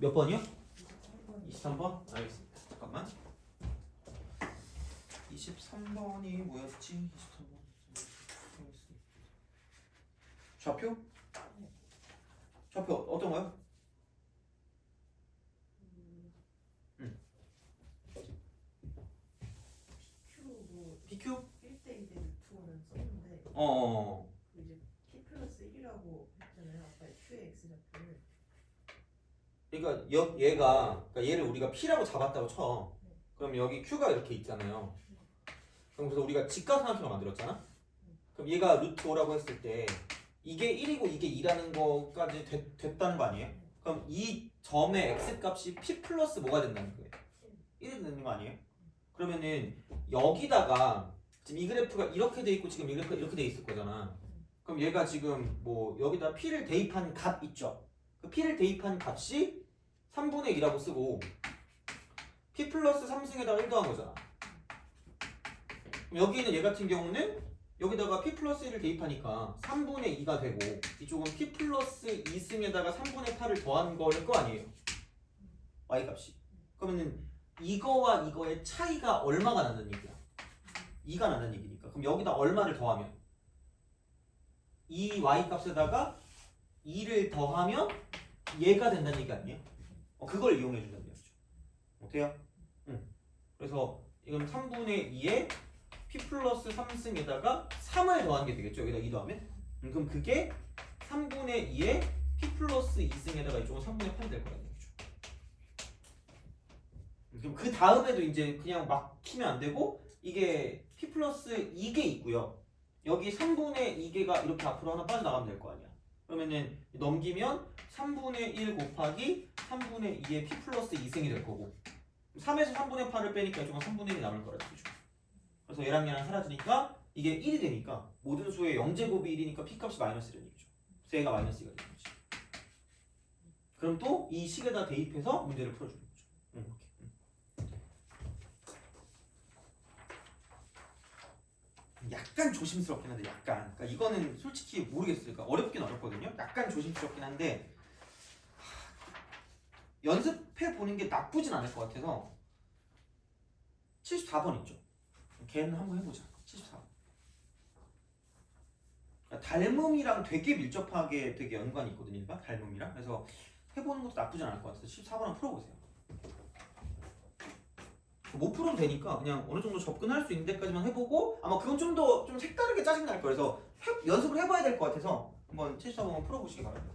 몇 번이요? 23번? 알겠습니다. 잠깐만. 23번이 뭐였지? 23번. 좌표? 좌표 어떤 거요? PQ? 1대 2대 루트는 썼는데 이제 P 플러스 1이라고 했잖아요. 아까 Q의 X 좌표를. 그러니까 그러니까 얘를 우리가 P라고 잡았다고 쳐. 그럼 여기 Q가 이렇게 있잖아요. 그럼 그래서 우리가 직각삼각형을 만들었잖아. 그럼 얘가 루트 5라고 했을 때 이게 1이고 이게 2라는 거까지 됐다는 거 아니에요? 그럼 이 점의 x 값이 P 플러스 뭐가 된다는 거예요? 1이 되는 거 아니에요? 그러면은 여기다가 지금 이 그래프가 이렇게 돼 있고 지금 이 그래프가 이렇게 돼 있을 거잖아. 그럼 얘가 지금 뭐 여기다 P를 대입한 값 있죠? 그 P를 대입한 값이 3분의 2라고 쓰고 P 플러스 3승에다가 1 더한 거잖아. 그럼 여기는 얘 같은 경우는 여기다가 P 플러스 1을 대입하니까 3분의 2가 되고 이쪽은 P 플러스 2승에다가 3분의 8을 더한 거일 거 아니에요? Y 값이. 그러면은 이거와 이거의 차이가 얼마가 나는 얘기야? 2가 나는 얘기니까. 그럼 여기다 얼마를 더하면? 이 Y 값에다가 2를 더하면 얘가 된다는 얘기 아니에요? 그걸 이용해 준다는 얘기죠. 어때요? 그래서 이건 3분의 2에 P 플러스 3승에다가 3을 더한 게 되겠죠. 여기다 2 더하면. 그럼 그게 3분의 2에 P 플러스 2승에다가 이쪽은 3분의 8이 될 거라는 얘기죠. 그럼 그 다음에도 이제 그냥 막히면 안 되고 이게 P 플러스 2개 있고요. 여기 3분의 2개가 이렇게 앞으로 하나 빠져나가면 될 거 아니야. 그러면은 넘기면 3분의 1 곱하기 3분의 2의 P 플러스 2승이 될 거고 3에서 3분의 8을 빼니까 이쪽은 3분의 1이 남을 거라는 얘기죠. 그래서 얘랑 얘랑 사라지니까 이게 1이 되니까 모든 수의 0제곱이 1이니까 P값이 마이너스라는 얘기죠. 그래서 얘가 마이너스 2가 되는 거지. 그럼 또 이 식에다 대입해서 문제를 풀어주는 거죠. 약간 조심스럽긴 한데 약간 그러니까 이거는 솔직히 모르겠어요. 그러니까 어렵긴 어렵거든요. 약간 조심스럽긴 한데 연습해 보는 게 나쁘진 않을 것 같아서 74번 있죠. 걔는 한번 해보자. 74번. 그러니까 닮음이랑 되게 밀접하게 되게 연관이 있거든요. 얘가 닮음이랑. 그래서 해보는 것도 나쁘진 않을 것 같아서 14번 한번 풀어보세요. 못 풀어도 되니까 그냥 어느 정도 접근할 수 있는 데까지만 해보고 아마 그건 좀 더 좀 색다르게 짜증날 거예요. 그래서 연습을 해봐야 될 것 같아서 한번 74번 풀어보시기 바랍니다.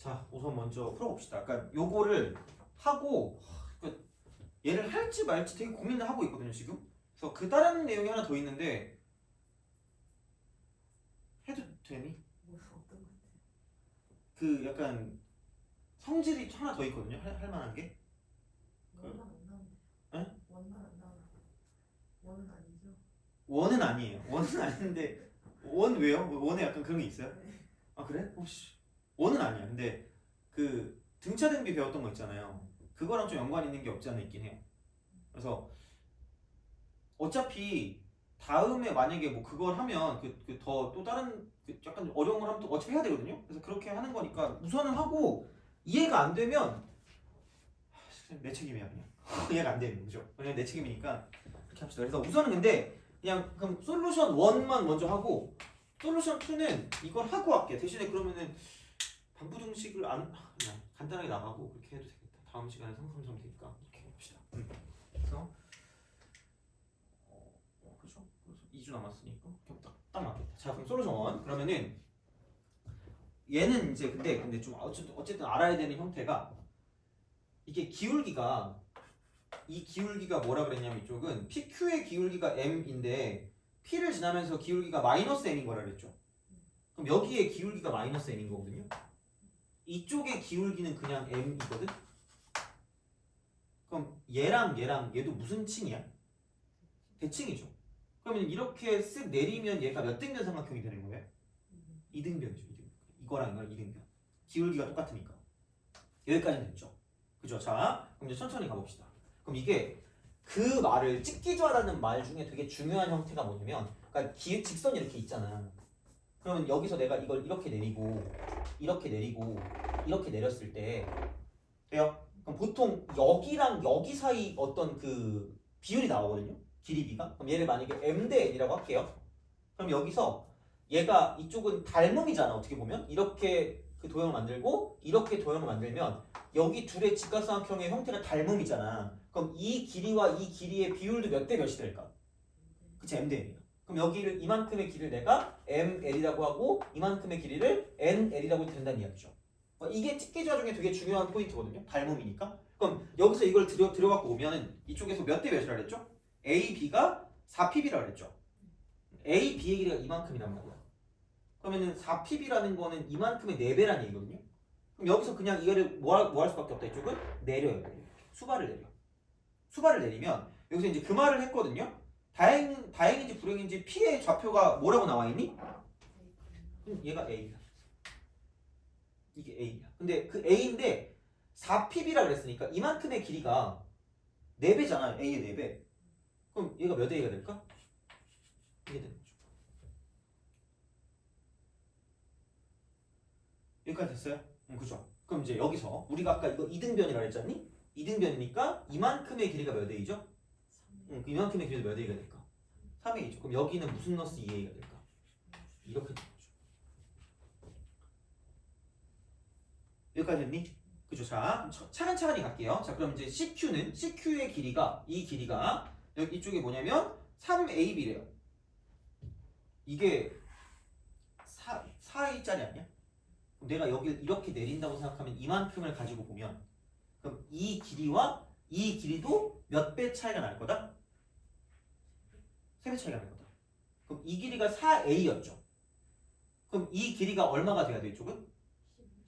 자, 우선 먼저 풀어봅시다. 그러니까 요거를 하고 얘를 할지 말지 되게 고민을 하고 있거든요, 지금. 그래서 그 다른 내용이 하나 더 있는데 해도 되니? 뭐 어떤 것 같아요? 그 약간 성질이 하나 더 있거든요. 할 만한 게. 원만 안 나오는데. 에? 원만 안 나오나? 원은 아니죠? 원은 아니에요. 원은 아닌데 원 왜요? 원에 약간 그런 게 있어요? 네. 아 그래? 혹시 원은 아니야. 근데 그 등차 등비 배웠던 거 있잖아요. 그거랑 좀 연관 있는 게 없지 않아 있긴 해요. 그래서 어차피 다음에 만약에 뭐 그걸 하면 더 또 다른 약간 어려운 걸 하면 또 어차피 해야 되거든요. 그래서 그렇게 하는 거니까 우선은 하고 이해가 안 되면 내 책임이야 그냥. 이해가 안 되는 거죠. 그냥 내 책임이니까 그렇게 합시다. 그래서 우선은 근데 그냥 그럼 솔루션 1만 먼저 하고 솔루션 2는 이걸 하고 할게. 대신에 그러면은 반부등식을 안 그냥 간단하게 나가고 그렇게 해도 되겠다. 다음 시간에 상상하면 되니까 이렇게 해봅시다. 그래서 그렇죠. 그래서 2주 남았으니까 딱 맞겠다. 자 그럼 솔루션 1 그러면은 얘는 이제 근데 좀 어쨌든 알아야 되는 형태가 이게 기울기가 이 기울기가 뭐라 그랬냐면 이쪽은 PQ의 기울기가 m인데 P를 지나면서 기울기가 마이너스 m인 거라 그랬죠. 그럼 여기에 기울기가 마이너스 m인 거거든요. 이쪽의 기울기는 그냥 m이거든. 그럼 얘랑 얘도 무슨 층이야? 대칭이죠. 그러면 이렇게 쓱 내리면 얘가 몇 등변 삼각형이 되는 거예요? 2등변이죠. 2등변. 이거랑 2등변. 기울기가 똑같으니까. 여기까지는 됐죠. 그죠? 자, 그럼 이제 천천히 가봅시다. 그럼 이게 그 말을 찍기좌라는 말 중에 되게 중요한 형태가 뭐냐면, 그러니까 직선이 이렇게 있잖아. 그러면 여기서 내가 이걸 이렇게 내리고, 이렇게 내리고, 이렇게 내렸을 때, 돼요? 그럼 보통 여기랑 여기 사이 어떤 그 비율이 나오거든요. 길이비가. 그럼 얘를 만약에 m 대 n이라고 할게요. 그럼 여기서 얘가 이쪽은 닮음이잖아. 어떻게 보면 이렇게 그 도형을 만들고 이렇게 도형을 만들면 여기 둘의 직각삼각형의 형태가 닮음이잖아. 그럼 이 길이와 이 길이의 비율도 몇 대 몇이 될까? 그치, m 대 n이야. 그럼 여기를 이만큼의 길이를 내가 ml이라고 하고 이만큼의 길이를 nl이라고 해도 된다는 이야기죠. 이게 찍기좌 중에 되게 중요한 포인트거든요. 닮음이니까. 그럼 여기서 이걸 들여갖고 오면은 이쪽에서 몇 대 몇이라 그랬죠? a, b가 4pb라 그랬죠. a, b의 길이가 이만큼이란 말이야. 그러면은 4pb라는 거는 이만큼의 4배라는 얘기거든요. 그럼 여기서 그냥 이거를 뭐 할 수밖에 없다. 이쪽은 내려요. 수발을 내려. 수발을 내리면 여기서 이제 그 말을 했거든요. 다행인지 불행인지 p의 좌표가 뭐라고 나와 있니? 얘가 a야. 이게 a야. 근데 그 a인데 4pb라 그랬으니까 이만큼의 길이가 4배잖아요. a의 4배. 그럼 얘가 몇 a가 될까? 이게 되는 거죠. 여기까지 됐어요? 그죠? 그럼 이제 여기서 우리가 아까 이거 2등변이라 그랬잖니? 2등변이니까 이만큼의 길이가 몇 a죠? 이만큼의 길이가 몇 a가 될까? 3a죠. 그럼 여기는 무슨 너스 2a가 될까? 이렇게 되는 거죠. 여기까지 됐니? 그죠? 자, 차근차근히 갈게요. 자, 그럼 이제 CQ의 길이가 이 길이가 여기 이쪽에 뭐냐면 3ab래요. 이게 4a짜리 아니야? 그럼 내가 여기를 이렇게 내린다고 생각하면 이만큼을 가지고 보면 그럼 이 길이와 이 길이도 몇 배 차이가 날 거다? 3배 차이가 날 거다. 그럼 이 길이가 4a였죠. 그럼 이 길이가 얼마가 돼야 돼 이쪽은?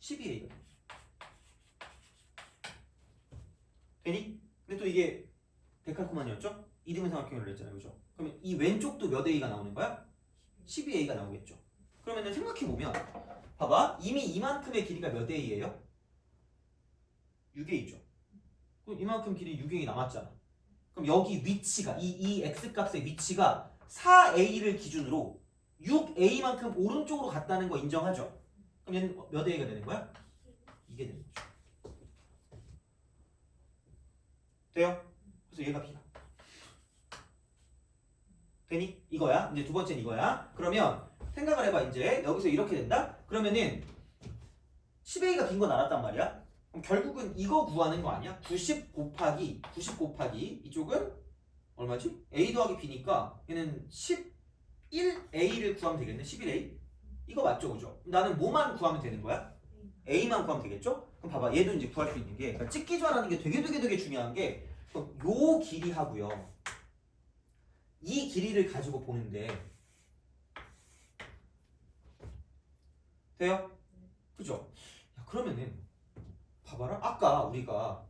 12a가 돼. 되니? 근데 또 이게 데칼코마니였죠? 2등분 삼각형을 냈잖아요. 그죠? 그러면 이 왼쪽도 몇 a가 나오는 거야? 12a가 나오겠죠. 그러면 생각해보면 봐봐. 이미 이만큼의 길이가 몇 a예요? 6a죠. 그럼 이만큼 길이 6a 남았잖아. 그럼 여기 위치가 이 x값의 위치가 4a를 기준으로 6a만큼 오른쪽으로 갔다는 거 인정하죠? 그럼 얘는 몇 a가 되는 거야? 이게 되는 거죠. 돼요? 그래서 얘가 b야. 되니? 이거야. 이제 두 번째는 이거야. 그러면 생각을 해봐. 이제 여기서 이렇게 된다? 그러면은 10a가 빈 건 알았단 말이야. 그럼 결국은 이거 구하는 거 아니야? 90 곱하기 이쪽은 얼마지? a 더하기 b니까 얘는 11a를 구하면 되겠네. 11a. 이거 맞죠? 그죠? 나는 뭐만 구하면 되는 거야? A만 구하면 되겠죠? 그럼 봐봐 얘도 이제 구할 수 있는 게 그러니까 찍기 좋아하는 게 되게 중요한 게 요 길이하고요 이 길이를 가지고 보는데 돼요? 그죠? 야, 그러면은 봐봐라 아까 우리가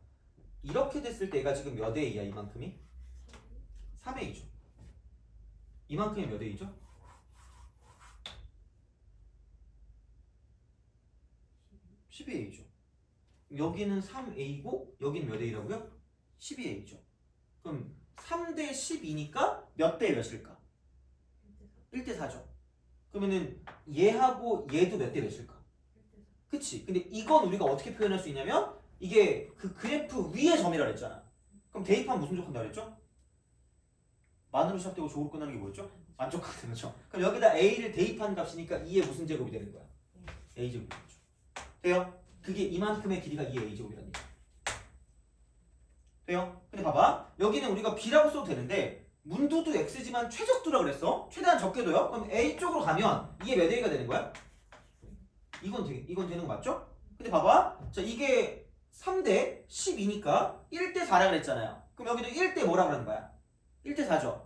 이렇게 됐을 때 얘가 지금 몇 A야 이만큼이? 3A죠 이만큼이 몇 A죠? 12A죠 여기는 3A고 여기는 몇 A라고요? 12A죠 그럼 3대 12니까 몇 대 몇일까? 1대 4죠 그러면은 얘하고 얘도 몇 대 몇일까? 그치 근데 이건 우리가 어떻게 표현할 수 있냐면 이게 그 그래프 위의 점이라 그랬잖아 그럼 대입하면 무슨 족한다 그랬죠? 만으로 시작되고 조로 끝나는 게 뭐였죠? 만족한다는 거죠 그럼 여기다 A를 대입한 값이니까 2의 무슨 제곱이 되는 거야? A제곱이 되죠 돼요? 그게 이만큼의 길이가 2의 A제곱이라는 얘기야 돼요? 근데 봐봐 여기는 우리가 B라고 써도 되는데 문두도 X지만 최적도라 그랬어 최대한 적게도요? 그럼 A 쪽으로 가면 이게 몇 A가 되는 거야? 이건 되는 거 맞죠? 근데 봐봐 자 이게 3대 12니까 1대 4라 그랬잖아요 그럼 여기도 1대 뭐라 그러는 거야? 1대 4죠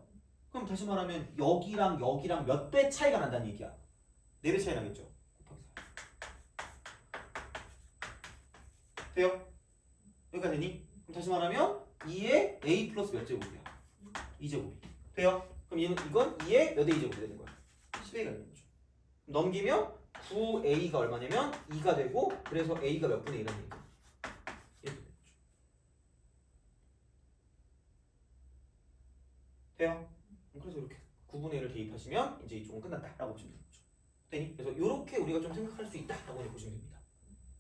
그럼 다시 말하면 여기랑 몇 배 차이가 난다는 얘기야 4배 차이 나겠죠? 돼요? 여기까지 되니? 그럼 다시 말하면 2의 A 플러스 몇 제곱이야? 2제곱이 돼요? 그럼 이건 2의 몇 A 제곱이 되는 거야? 10A가 되는 거죠 넘기면 9A가 얼마냐면 2가 되고 그래서 A가 몇 분의 1이라는 얘기야 이렇게 되는 거죠 돼요? 그래서 이렇게 9분의 1을 대입하시면 이제 이쪽은 끝났다 라고 보시면 되는 거죠 되니? 그래서 이렇게 우리가 좀 생각할 수 있다 라고 보시면 됩니다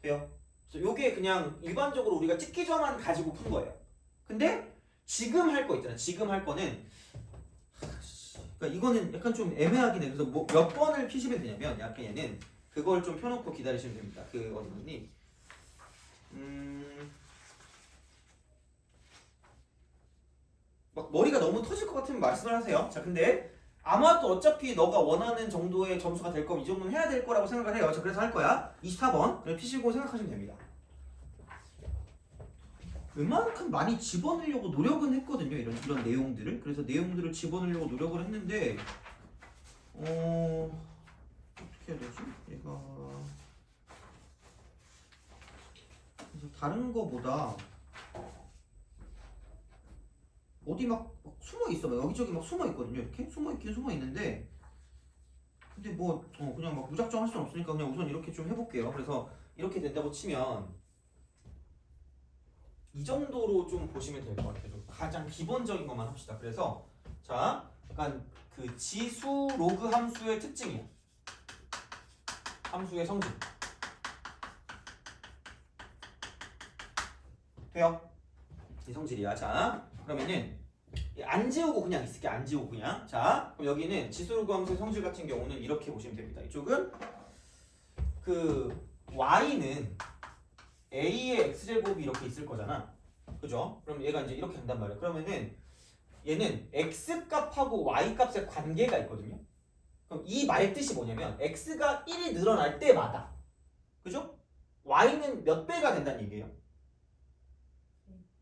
돼요? 그래서 요게 그냥 일반적으로 우리가 찍기 전만 가지고 푼 거예요 근데 지금 할 거 있잖아 지금 할 거는 그러니까 이거는 약간 좀 애매하긴 해 그래서 뭐 몇 번을 피시면 되냐면 약간 얘는 그걸 좀 펴놓고 기다리시면 됩니다 그 어디 있니? 막 머리가 너무 터질 것 같으면 말씀을 하세요 자 근데 아마도 어차피 너가 원하는 정도의 점수가 될 거면 이 정도는 해야 될 거라고 생각을 해요 자 그래서 할 거야 24번 그럼 피시고 생각하시면 됩니다 웬만큼 많이 집어넣으려고 노력은 했거든요 이런 내용들을 그래서 내용들을 집어넣으려고 노력을 했는데 어떻게 해야 되지? 얘가 그래서 다른 거보다 어디 막 숨어 있어 여기저기 막 숨어 있거든요 이렇게 숨어 있긴 숨어 있는데 근데 뭐 그냥 막 무작정 할 수는 없으니까 그냥 우선 이렇게 좀 해볼게요 그래서 이렇게 된다고 치면 이 정도로 좀 보시면 될 것 같아요 가장 기본적인 것만 합시다 그래서 자 약간 그 지수 로그 함수의 특징이야 함수의 성질 돼요? 이 성질이야 자 그러면은 안 지우고 그냥 있을게 안 지우고 그냥 자 그럼 여기는 지수 로그 함수의 성질 같은 경우는 이렇게 보시면 됩니다 이쪽은 그 y는 a의 x제곱이 이렇게 있을 거잖아 그죠? 그럼 얘가 이제 이렇게 간단 말이야 그러면은 얘는 x값하고 y값의 관계가 있거든요 그럼 이 말 뜻이 뭐냐면 x가 1이 늘어날 때마다 그죠? y는 몇 배가 된다는 얘기예요?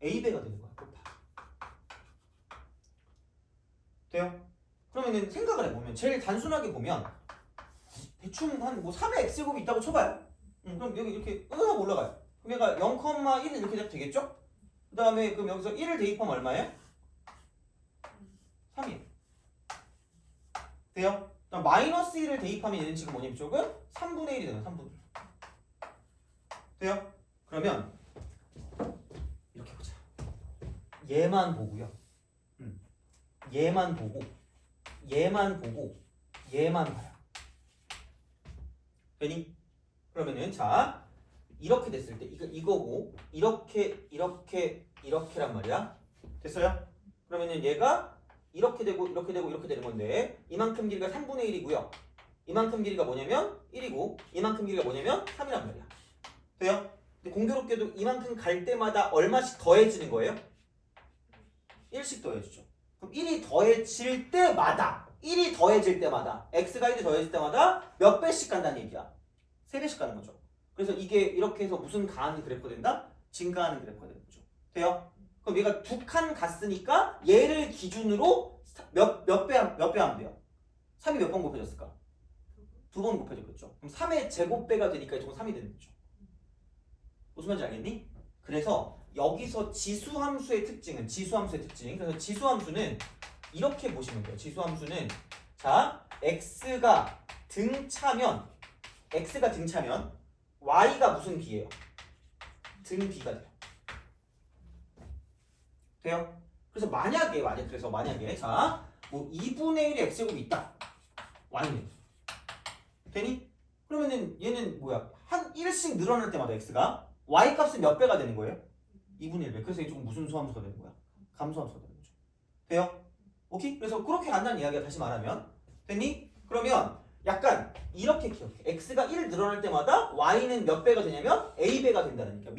a배가 되는 거야 돼요? 그러면은 생각을 해보면 제일 단순하게 보면 대충 한 뭐 3의 x제곱이 있다고 쳐봐요 그럼 여기 이렇게 하고 올라가요 그럼 얘가 0,1 이렇게 되겠죠? 그 다음에 그럼 여기서 1을 대입하면 얼마예요? 3이에요 돼요? 그럼 마이너스 1을 대입하면 얘는 지금 뭐냐면 이쪽은 3분의 1이 되는 3분의 1 돼요? 그러면 이렇게 보자 얘만 보고요 얘만 보고 얘만 보고 얘만 봐요 되니? 그러면은 자 이렇게 됐을 때 이거고 이렇게란 말이야 됐어요? 그러면은 얘가 이렇게 되고 이렇게 되는 건데 이만큼 길이가 3분의 1이고요 이만큼 길이가 뭐냐면 1이고 이만큼 길이가 뭐냐면 3이란 말이야 돼요? 근데 공교롭게도 이만큼 갈 때마다 얼마씩 더해지는 거예요? 1씩 더해지죠 그럼 1이 더해질 때마다 x가 1이 더해질 때마다 몇 배씩 간다는 얘기야? 3배씩 가는 거죠 그래서 이게 이렇게 해서 무슨 가하는 그래프가 된다? 증가하는 그래프가 되는 거죠. 돼요? 그럼 얘가 두 칸 갔으니까 얘를 기준으로 몇 배 하면 돼요? 3이 몇 번 곱해졌을까? 2번 곱해졌겠죠. 그럼 3의 제곱배가 되니까 이쪽은 3이 되는 거죠. 무슨 말인지 알겠니? 그래서 여기서 지수함수의 특징은 그래서 지수함수는 이렇게 보시면 돼요. 지수함수는 자 x가 등차면 y가 무슨 b예요? 등 b가 돼요. 돼요? 그래서 만약에 자뭐 2분의 1의 x제곱이 있다. y는 되니? 그러면은 얘는 뭐야? 한 1씩 늘어날 때마다 x가 y 값은 몇 배가 되는 거예요? 2분의 1배. 그래서 이게 조금 무슨 수함수가 되는 거야? 감수함수가 되는 거죠. 돼요? 오케이? 그래서 그렇게 간단한 이야기가 다시 말하면 됐니? 그러면 약간 이렇게 기억해. x가 1 늘어날 때마다 y는 몇 배가 되냐면 a배가 된다는 얘기야.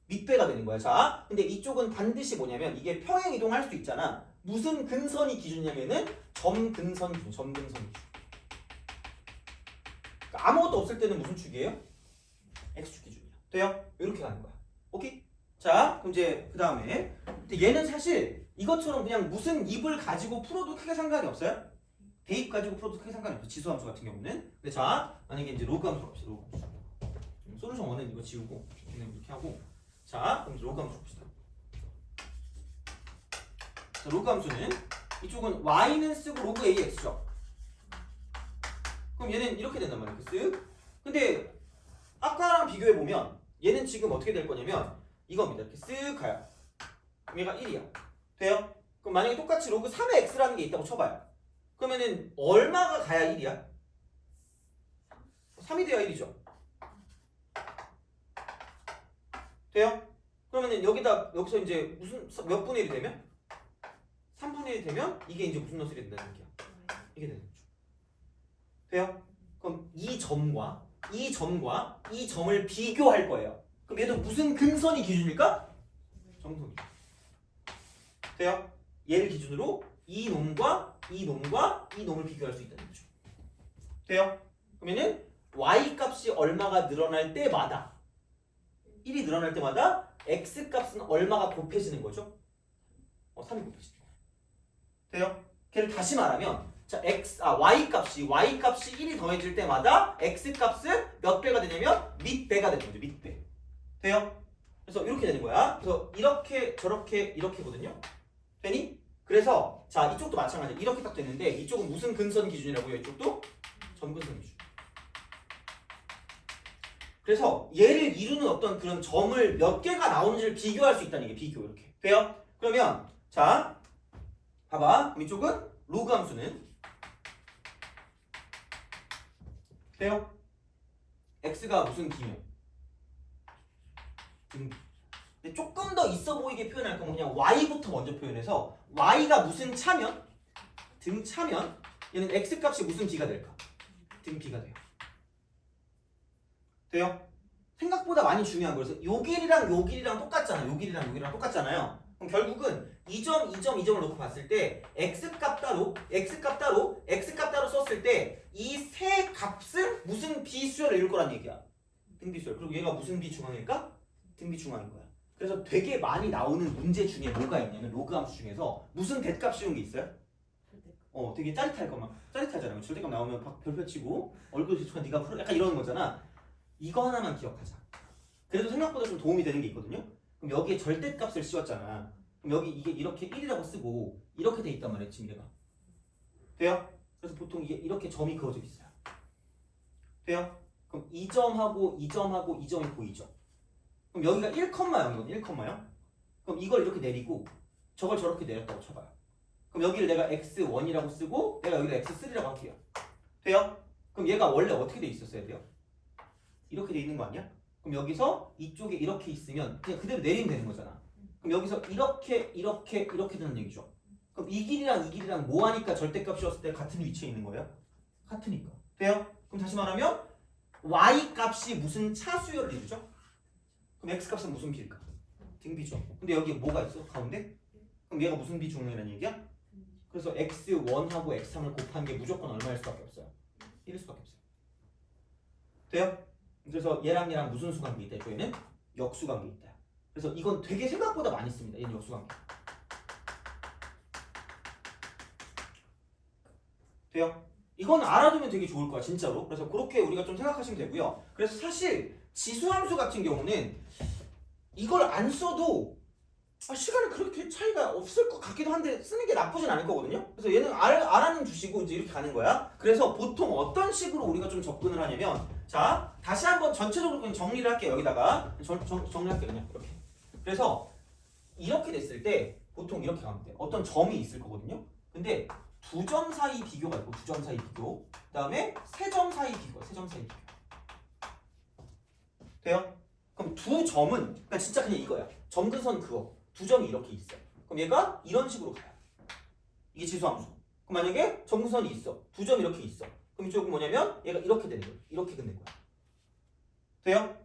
밑배가 되는 거야. 자, 근데 이쪽은 반드시 뭐냐면 이게 평행 이동할 수 있잖아. 무슨 근선이 기준이냐면은 점근선 기준. 그러니까 아무것도 없을 때는 무슨 축이에요? x축 기준이야. 돼요? 이렇게 가는 거야. 오케이? 자, 그럼 이제 그 다음에 얘는 사실 이것처럼 그냥 무슨 입을 가지고 풀어도 크게 상관이 없어요. 대입 가지고 풀어도 크게 상관이 없어. 지수함수 같은 경우는. 근데 자, 만약에 이제 로그함수 갑시다. 로그함수. 솔루션 1은 이거 지우고 그냥 이렇게 하고. 자, 그럼 이제 로그함수 봅시다. 자, 로그함수는 이쪽은 y는 쓰고 로그 ax죠. 그럼 얘는 이렇게 된단 말이야. 쓱. 근데 아까랑 비교해 보면 얘는 지금 어떻게 될 거냐면 이겁니다. 이렇게 쓱 가요. 얘가 1이야. 돼요? 그럼 만약에 똑같이 로그 3의 x라는 게 있다고 쳐봐요. 그러면은 얼마가 가야 1이야? 3이 돼야 1이죠. 돼요? 그러면은 여기서 이제 무슨 몇 분의 1이 되면? 3분의 1이 되면 이게 이제 무슨 놈이 된다는 얘기야. 이게 되는 거죠. 돼요? 그럼 이 점과 이 점을 비교할 거예요. 그럼 얘도 무슨 근선이 기준일까? 정선이. 돼요? 얘를 기준으로 이 놈과 이 놈을 비교할 수 있다는 거죠. 돼요? 그러면은 y 값이 얼마가 늘어날 때마다 1이 늘어날 때마다 x 값은 얼마가 곱해지는 거죠? 3이 곱해지는 거예요. 돼요? 걔를 다시 말하면 자, y 값이 1이 더해질 때마다 x 값은 몇 배가 되냐면 밑배가 되는 거죠. 밑배. 돼요? 그래서 이렇게 되는 거야. 그래서 이렇게 저렇게 이렇게거든요. 되니? 그래서 자, 이쪽도 마찬가지야. 이렇게 딱 됐는데 이쪽은 무슨 근선 기준이라고요? 이쪽도 점근선 기준. 그래서 얘를 이루는 어떤 그런 점을 몇 개가 나오는지를 비교할 수 있다는 게 비교 이렇게. 돼요? 그러면 자, 봐봐. 이쪽은 로그 함수는 돼요? x가 무슨 기면? 근데 조금 더 있어 보이게 표현할 거면 그냥 y부터 먼저 표현해서 y가 무슨 차면? 등 차면 얘는 x 값이 무슨 b가 될까? 등 b가 돼요. 돼요? 생각보다 많이 중요한 거라서 요 길이랑 똑같잖아요. 요 길이랑 똑같잖아요. 그럼 결국은 이 점을 놓고 봤을 때 x 값 따로 썼을 때 이 세 값은 무슨 비수열을 이룰 거란 얘기야. 등비수열. 그리고 얘가 무슨 비중항일까? 등비중항인 거야. 그래서 되게 많이 나오는 문제 중에 뭐가 있냐면 로그 함수 중에서 무슨 대값 씌운 게 있어요? 되게 짜릿하잖아요. 절대값 나오면 별표 치고 얼굴 뒤집어 네가 풀어 약간 이러는 거잖아. 이거 하나만 기억하자. 그래도 생각보다 좀 도움이 되는 게 있거든요. 그럼 여기에 절대값을 씌웠잖아. 그럼 여기 이게 이렇게 1이라고 쓰고 이렇게 돼 있단 말이야. 지금 얘가. 돼요? 그래서 보통 이게 이렇게 점이 그어져 있어요. 돼요? 그럼 이 점하고 이 점이 보이죠? 그럼 여기가 1,0이거든. 1,0. 그럼 이걸 이렇게 내리고 저걸 저렇게 내렸다고 쳐봐요. 그럼 여기를 내가 x1이라고 쓰고 내가 여기다 x3라고 할게요. 돼요? 그럼 얘가 원래 어떻게 돼 있었어야 돼요? 이렇게 돼 있는 거 아니야? 그럼 여기서 이쪽에 이렇게 있으면 그냥 그대로 내리면 되는 거잖아. 그럼 여기서 이렇게 되는 얘기죠. 그럼 이 길이랑 뭐 하니까 절대값 씌웠을 때 같은 위치에 있는 거예요? 같으니까. 돼요? 그럼 다시 말하면 y 값이 무슨 차수열을 이루죠? 그럼 x 값은 무슨 비일까? 등비죠. 근데 여기 뭐가 있어? 가운데? 그럼 얘가 무슨 비중이라는 얘기야? 그래서 x1하고 x3을 곱한 게 무조건 얼마일 수밖에 없어요? 1일 수밖에 없어요. 돼요? 그래서 얘랑 무슨 수관계 있다? 얘는 역수관계 있다. 그래서 이건 되게 생각보다 많이 씁니다. 얘는 역수관계. 돼요? 이건 알아두면 되게 좋을 거야 진짜로. 그래서 그렇게 우리가 좀 생각하시면 되고요. 그래서 사실 지수함수 같은 경우는 이걸 안 써도 시간은 그렇게 차이가 없을 것 같기도 한데 쓰는 게 나쁘진 않을 거거든요. 그래서 얘는 알아는 주시고 이제 이렇게 가는 거야. 그래서 보통 어떤 식으로 우리가 좀 접근을 하냐면, 자 다시 한번 전체적으로 그냥 정리를 할게요. 여기다가 정리할게요 그냥 이렇게. 그래서 이렇게 됐을 때 보통 이렇게 가면 돼. 어떤 점이 있을 거거든요. 근데 두 점 사이 비교가 있고, 두 점 사이 비교, 그 다음에 세 점 사이 비교가, 세 점 사이 비교. 돼요? 그럼 두 점은 그러니까 진짜 그냥 이거야. 점근선 그거. 두 점이 이렇게 있어. 그럼 얘가 이런 식으로 가요. 이게 지수함수. 그럼 만약에 점근선이 있어. 두 점이 이렇게 있어. 그럼 이쪽은 뭐냐면 얘가 이렇게 되는 거야. 이렇게 끝낸 거야. 돼요?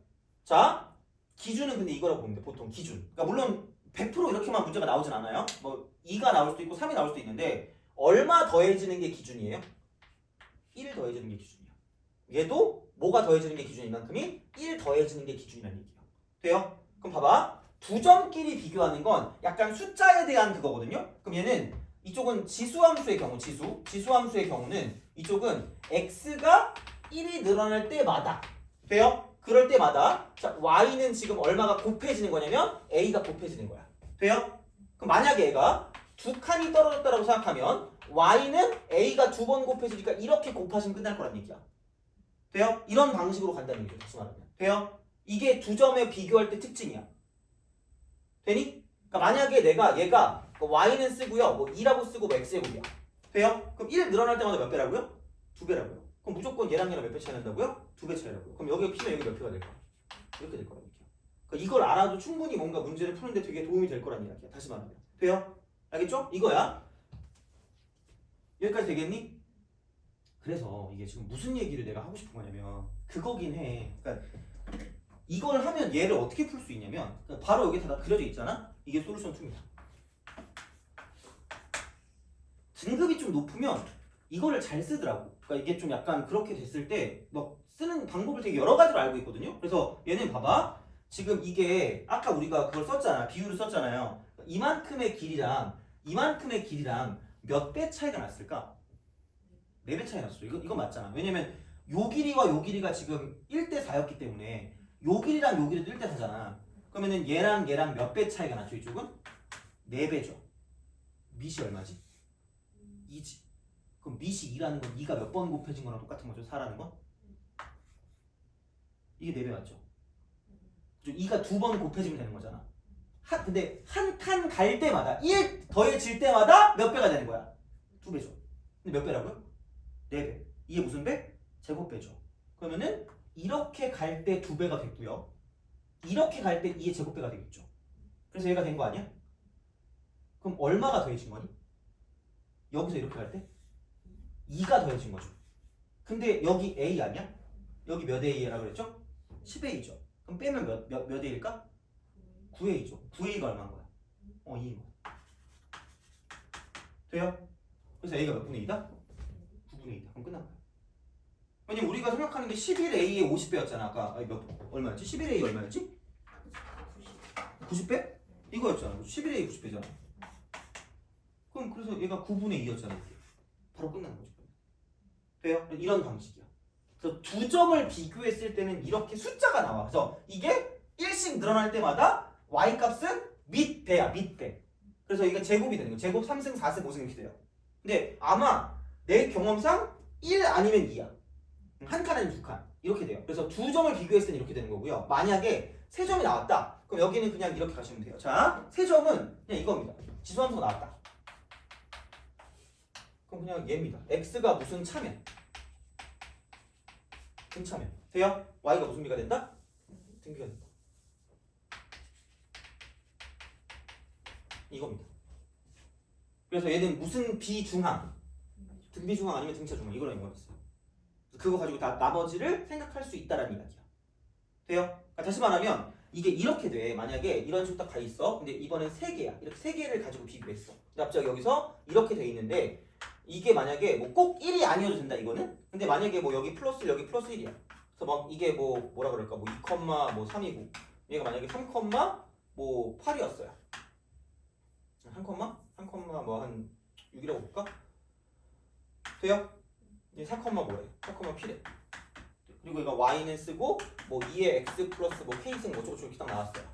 자, 기준은 근데 이거라고 보면 돼. 보통 기준. 그러니까 물론 100% 이렇게만 문제가 나오진 않아요. 뭐 2가 나올 수도 있고 3이 나올 수도 있는데 얼마 더해지는 게 기준이에요? 1 더해지는 게 기준이야. 얘도 뭐가 더해지는 게 기준인 만큼이 1 더해지는 게 기준이라는 얘기예요. 돼요? 그럼 봐봐. 두 점끼리 비교하는 건 약간 숫자에 대한 그거거든요. 그럼 얘는 이쪽은 지수함수의 경우, 지수함수의 경우는 이쪽은 x가 1이 늘어날 때마다, 돼요? 그럴 때마다 자 y는 지금 얼마가 곱해지는 거냐면 a가 곱해지는 거야. 돼요? 그럼 만약에 얘가 두 칸이 떨어졌다라고 생각하면 y는 a가 두 번 곱해지니까 이렇게 곱하시면 끝날 거란 얘기야. 돼요? 이런 방식으로 간다는 얘기죠. 다시 말하면. 돼요? 이게 두 점에 비교할 때 특징이야. 되니? 그러니까 만약에 내가 얘가 y는 쓰고요. 뭐 2라고 쓰고 뭐 x제곱이야. 돼요? 그럼 1 늘어날 때마다 몇 배라고요? 2배라고요. 그럼 무조건 얘랑 몇 배 차이 난다고요? 2배 차이라고요. 그럼 여기가 P면 여기 몇 배가 될까? 이렇게 될 거란 얘기야. 그러니까 이걸 알아도 충분히 뭔가 문제를 푸는데 되게 도움이 될 거란 이야기야. 다시 말하면. 돼요? 알겠죠? 이거야. 여기까지 되겠니? 그래서 이게 지금 무슨 얘기를 내가 하고 싶은 거냐면 그거긴 해. 그러니까 이걸 하면 얘를 어떻게 풀 수 있냐면 바로 여기 다 그려져 있잖아? 이게 솔루션 2입니다. 등급이 좀 높으면 이거를 잘 쓰더라고. 그러니까 이게 좀 약간 그렇게 됐을 때 막 쓰는 방법을 되게 여러 가지로 알고 있거든요. 그래서 얘는 봐봐. 지금 이게 아까 우리가 그걸 썼잖아. 비율을 썼잖아요. 이만큼의 길이랑 이만큼의 길이랑 몇 배 차이가 났을까? 4배 차이 났어. 이거 맞잖아. 왜냐면 요 길이와 요 길이가 지금 1대 4였기 때문에 요 길이랑 요 길이도 1대 4잖아. 그러면은 얘랑 몇 배 차이가 났죠? 이쪽은? 4배죠. 밑이 얼마지? 2지. 그럼 밑이 2라는 건 2가 몇 번 곱해진 거랑 똑같은 거죠? 4라는 건? 이게 4배 맞죠? 2가 2번 곱해지면 되는 거잖아. 근데 한 칸 갈 때마다 1 더해질 때마다 몇 배가 되는 거야? 2배죠. 근데 몇 배라고요? 4배. 이게 무슨 배? 제곱배죠. 그러면은 이렇게 갈 때 2배가 됐고요. 이렇게 갈 때 2의 제곱배가 되겠죠. 그래서 얘가 된 거 아니야? 그럼 얼마가 더해진 거니? 여기서 이렇게 갈 때? 2가 더해진 거죠. 근데 여기 A 아니야? 여기 몇 A라고 그랬죠? 10A죠. 그럼 빼면 몇 A일까? 9A죠. 9A가 얼마인 거야? 2인 거야. 돼요? 그래서 A가 몇 분의 2다? 9분의 2다. 그럼 끝난 거야. 왜냐면 우리가 생각하는 게 11A의 50배였잖아. 아까 얼마였지? 11A 얼마였지? 90배? 이거였잖아. 11A 90배잖아. 그럼 그래서 얘가 9분의 2였잖아. 바로 끝난 거죠. 돼요? 이런 방식이야. 그래서 두 점을 비교했을 때는 이렇게 숫자가 나와. 그래서 이게 1씩 늘어날 때마다 y값은 밑배야. 밑배. 그래서 이게 제곱이 되는 거야. 제곱 3승, 4승, 5승 이렇게 돼요. 근데 아마 내 경험상 1 아니면 2야. 한 칸 아니면 두 칸. 이렇게 돼요. 그래서 두 점을 비교했을 때 이렇게 되는 거고요. 만약에 세 점이 나왔다. 그럼 여기는 그냥 이렇게 가시면 돼요. 자, 세 점은 그냥 이겁니다. 지수함수가 나왔다. 그럼 그냥 얘입니다. x가 무슨 차면 등차면 돼요? y가 무슨 비가 된다? 등비가 된다. 이겁니다. 그래서 얘는 무슨 비중항? 등비중항 아니면 등차중항 이거랑 연관있어요. 그거 가지고 다 나머지를 생각할 수 있다라는 이야기야. 돼요? 그러니까 다시 말하면 이게 이렇게 돼. 만약에 이런 식으로 딱 가 있어. 근데 이번엔 3개야. 이렇게 3개를 가지고 비교했어. 근데 갑자기 여기서 이렇게 돼 있는데 이게 만약에 뭐 꼭 1이 아니어도 된다 이거는. 근데 만약에 뭐 여기 플러스 1이야. 그래서 막 이게 뭐라 그럴까? 뭐 2, 뭐 3이고 얘가 만약에 3, 뭐 8이었어요. 3,뭐 한 6이라고 볼까? 돼요? 이제 4, 뭐래? 4, P래. 그리고 얘가 y는 쓰고 뭐 2의 x 플러스 뭐 k승 뭐 저거 이렇게 딱 나왔어요.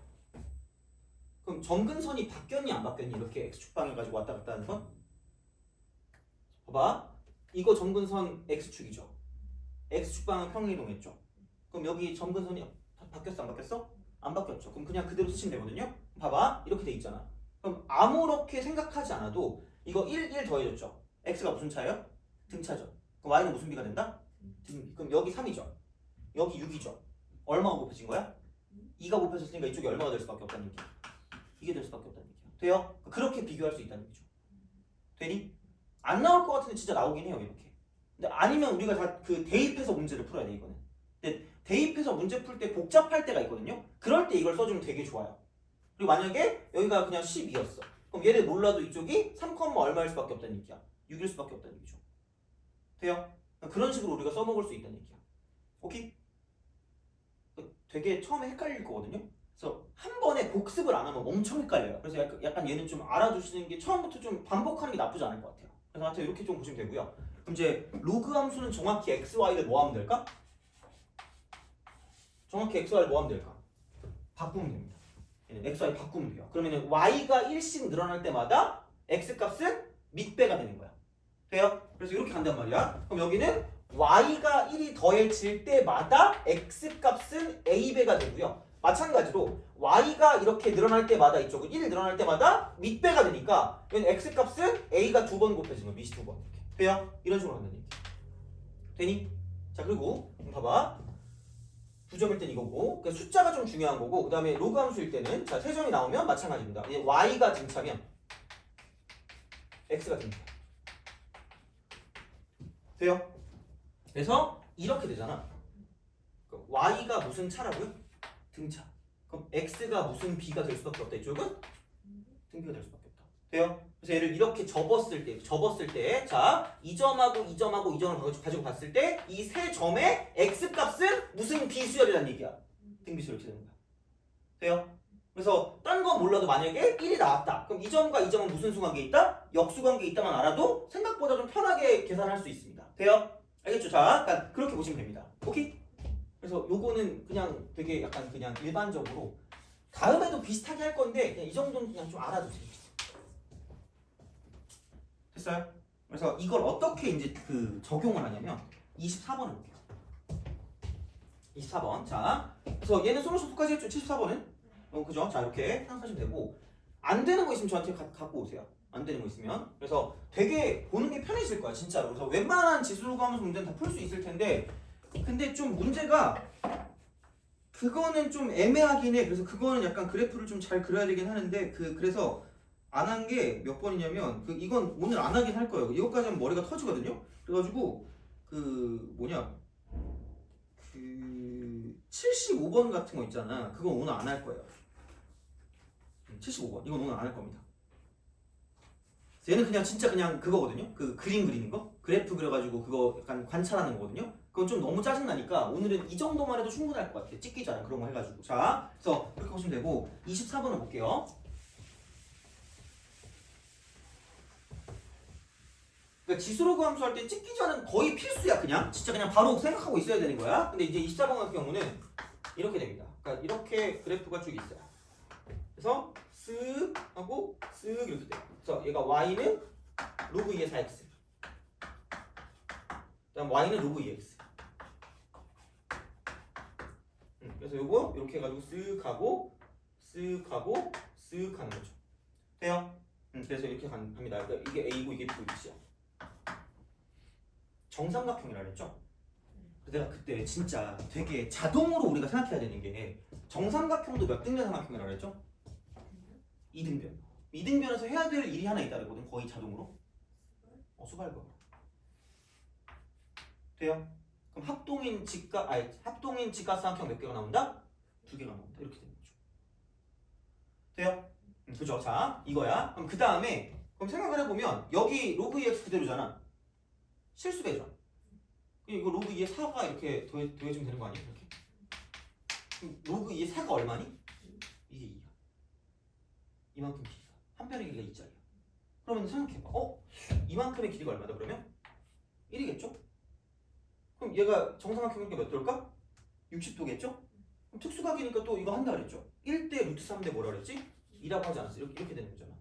그럼 점근선이 바뀌었니 안 바뀌었니? 이렇게 x축방 해가지고 왔다 갔다 하는 건? 봐봐. 이거 점근선 x축이죠. x축방은 평행이동했죠. 그럼 여기 점근선이 바뀌었어 안 바뀌었어? 안 바뀌었죠. 그럼 그냥 그대로 쓰시면 되거든요. 봐봐. 이렇게 돼 있잖아. 그럼 아무렇게 생각하지 않아도 이거 1 더해줬죠. x가 무슨 차예요? 등차죠. 그럼 y는 무슨 비가 된다? 등. 그럼 여기 3이죠. 여기 6이죠. 얼마가 곱해진 거야? 2가 곱해졌으니까 이쪽이 얼마가 될 수밖에 없다는 얘기야. 이게 될 수밖에 없다는 얘기야. 돼요? 그렇게 비교할 수 있다는 얘기죠. 되니? 안 나올 것 같은데 진짜 나오긴 해요. 이렇게. 근데 아니면 우리가 다 그 대입해서 문제를 풀어야 돼 이거는. 근데 대입해서 문제 풀 때 복잡할 때가 있거든요. 그럴 때 이걸 써주면 되게 좋아요. 그리고 만약에 여기가 그냥 12였어. 그럼 얘를 몰라도 이쪽이 3, 얼마일 수밖에 없다는 얘기야. 6일 수밖에 없다는 얘기죠. 돼요? 그런 식으로 우리가 써먹을 수 있다는 얘기야. 오케이? 되게 처음에 헷갈릴 거거든요. 그래서 한 번에 복습을 안 하면 엄청 헷갈려요. 그래서 약간 얘는 좀 알아두시는 게 처음부터 좀 반복하는 게 나쁘지 않을 것 같아요. 그래서 나한테 이렇게 좀 보시면 되고요. 그럼 이제 로그 함수는 정확히 x, y를 뭐 하면 될까? 정확히 x, y를 뭐 하면 될까? 바꾸면 됩니다. x, y 바꾸면 돼요. 그러면 y가 1씩 늘어날 때마다 x 값은 밑배가 되는 거야. 돼요? 그래서 이렇게 간단 말이야. 그럼 여기는 y가 1이 더해질 때마다 x 값은 a배가 되고요. 마찬가지로 y가 이렇게 늘어날 때마다 이쪽은 1이 늘어날 때마다 밑배가 되니까 여기 x 값은 a가 2번 곱해지는 거야. 밑이 2번. 이렇게. 돼요? 이런 식으로 한다는 얘기. 되니? 자 그리고 봐봐. 9점일 땐 이거고 그러니까 숫자가 좀 중요한 거고 그 다음에 로그 함수일 때는 자 3점이 나오면 마찬가지입니다. 이제 y가 등차면 x가 등차. 돼요? 그래서 이렇게 되잖아. y가 무슨 차라고요? 등차. 그럼 x가 무슨 b가 될 수밖에 없다. 이쪽은 등비가 될 수밖에 없다. 돼요? 그래서 얘를 이렇게 접었을 때 자 2점하고 2점하고 2점을 가지고 봤을 때 이 세 점의 x 값은 무슨 비수열이라는 얘기야. 등비수열 이렇게 되는 거야. 돼요? 그래서 딴 거 몰라도 만약에 1이 나왔다. 그럼 2점과 2점은 무슨 수관계에 있다? 역수관계에 있다만 알아도 생각보다 좀 편하게 계산할 수 있습니다. 돼요? 알겠죠? 자, 그러니까 그렇게 보시면 됩니다. 오케이? 그래서 요거는 그냥 되게 약간 그냥 일반적으로 다음에도 비슷하게 할 건데 그냥 이 정도는 그냥 좀 알아두세요. 됐어요? 그래서 이걸 어떻게 이제 그 적용을 하냐면 24번을 볼게요. 24번. 자, 그래서 얘는 솔루션 속까지 했죠. 74번은. 그죠? 자, 이렇게 생각하시면 되고 안 되는 거 있으면 저한테 갖고 오세요. 안 되는 거 있으면. 그래서 되게 보는 게 편해질 거야, 진짜로. 그래서 웬만한 지수로그 하면서 문제는 다 풀 수 있을 텐데 근데 좀 문제가 그거는 좀 애매하긴 해. 그래서 그거는 약간 그래프를 좀 잘 그려야 되긴 하는데 그래서 안 한 게 몇 번이냐면 이건 오늘 안 하긴 할 거예요. 이것까지 하면 머리가 터지거든요. 그래가지고 그 75번 같은 거 있잖아. 그건 오늘 안 할 거예요. 75번 이건 오늘 안 할 겁니다. 얘는 그냥 진짜 그냥 그거거든요. 그 그림 그리는 거, 그래프 그려가지고 그거 약간 관찰하는 거거든요. 그건 좀 너무 짜증나니까 오늘은 이 정도만 해도 충분할 것 같아. 찍기 전에 그런 거 해가지고. 자, 그래서 이렇게 보시면 되고 24번을 볼게요. 그러니까 지수로그 함수 할 때 찍기 전은 거의 필수야. 그냥 진짜 그냥 바로 생각하고 있어야 되는 거야. 근데 이제 24번 같은 경우는 이렇게 됩니다. 그러니까 이렇게 그래프가 쭉 있어요. 그래서 쓱 하고 쓱 이렇게 돼요. 그래서 얘가 y는 로그 2의 4x 그다음 y는 로그 2x 그래서 요거 이렇게 해가지고 쓱 하고 쓱 하고 쓱 하는 거죠. 돼요? 그래서 이렇게 갑니다. 그러니까 이게 a고 이게 b고 이것이야. 정삼각형이라 그랬죠? 내가 그때 진짜 되게 자동으로 우리가 생각해야 되는 게 정삼각형도 몇 등변 삼각형이라 그랬죠? 2등변. 2등변에서 해야 될 일이 하나 있다 그랬거든. 거의 자동으로. 수발과. 돼요? 그럼 합동인 직각삼각형 몇 개가 나온다? 2개가 나온다. 이렇게 되는 거죠. 돼요? 그죠? 자, 이거야. 그럼 그 다음에 그럼 생각을 해보면 여기 로그 2x 그대로잖아. 실수배죠. 이거 로그 2에 4가 이렇게 더해지면 되는 거 아니야? 이렇게. 그럼 로그 2에 4가 얼마니? 이게 2야. 이만큼 길이가. 한 변의 길이가 2짜리야. 그러면 생각해봐. 이만큼의 길이가 얼마다 그러면? 1이겠죠? 그럼 얘가 정삼각형이니까 몇 도일까? 60도겠죠? 그럼 특수각이니까 또 이거 한다 그랬죠? 1대 루트 3대 뭐라 그랬지? 2라고 하지 않았어? 이렇게 되는 거잖아.